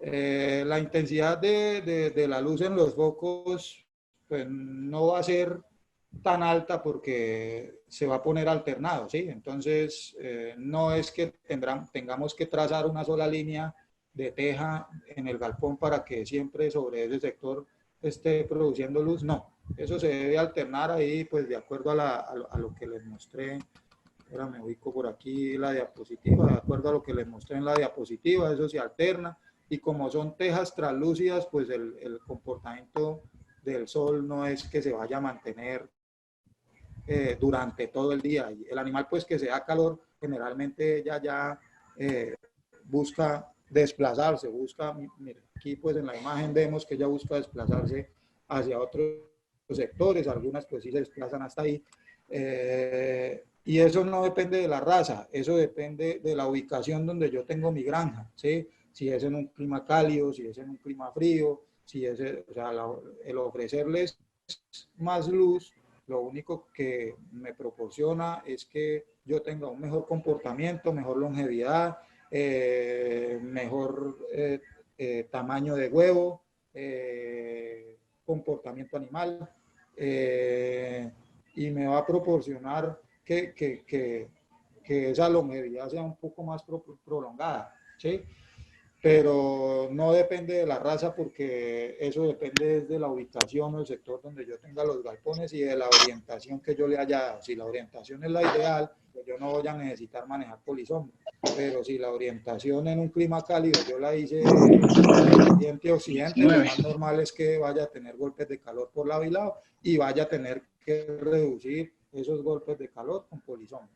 La intensidad de la luz en los focos pues, no va a ser tan alta porque se va a poner alternado, ¿sí? Entonces, no es que tengamos que trazar una sola línea de teja en el galpón para que siempre sobre ese sector esté produciendo luz, no. Eso se debe alternar ahí, pues de acuerdo a lo que les mostré. Ahora me ubico por aquí la diapositiva, de acuerdo a lo que les mostré en la diapositiva, eso se alterna. Y como son tejas translúcidas, pues el comportamiento del sol no es que se vaya a mantener durante todo el día. Y el animal, pues que se da calor, generalmente ya busca desplazarse, mira, aquí pues en la imagen vemos que ella busca desplazarse hacia otros sectores, algunas pues sí se desplazan hasta ahí. Y eso no depende de la raza, eso depende de la ubicación donde yo tengo mi granja, ¿sí? Si es en un clima cálido, si es en un clima frío, si es, o sea, el ofrecerles más luz, lo único que me proporciona es que yo tenga un mejor comportamiento, mejor longevidad, mejor tamaño de huevo, comportamiento animal, y me va a proporcionar que esa longevidad sea un poco más prolongada, ¿sí? Pero no depende de la raza porque eso depende de la ubicación o el sector donde yo tenga los galpones y de la orientación que yo le haya dado. Si la orientación es la ideal, pues yo no voy a necesitar manejar polisombra. Pero si la orientación en un clima cálido yo la hice oriente-occidente, lo más normal es que vaya a tener golpes de calor por lado y lado y vaya a tener que reducir esos golpes de calor con polisombra.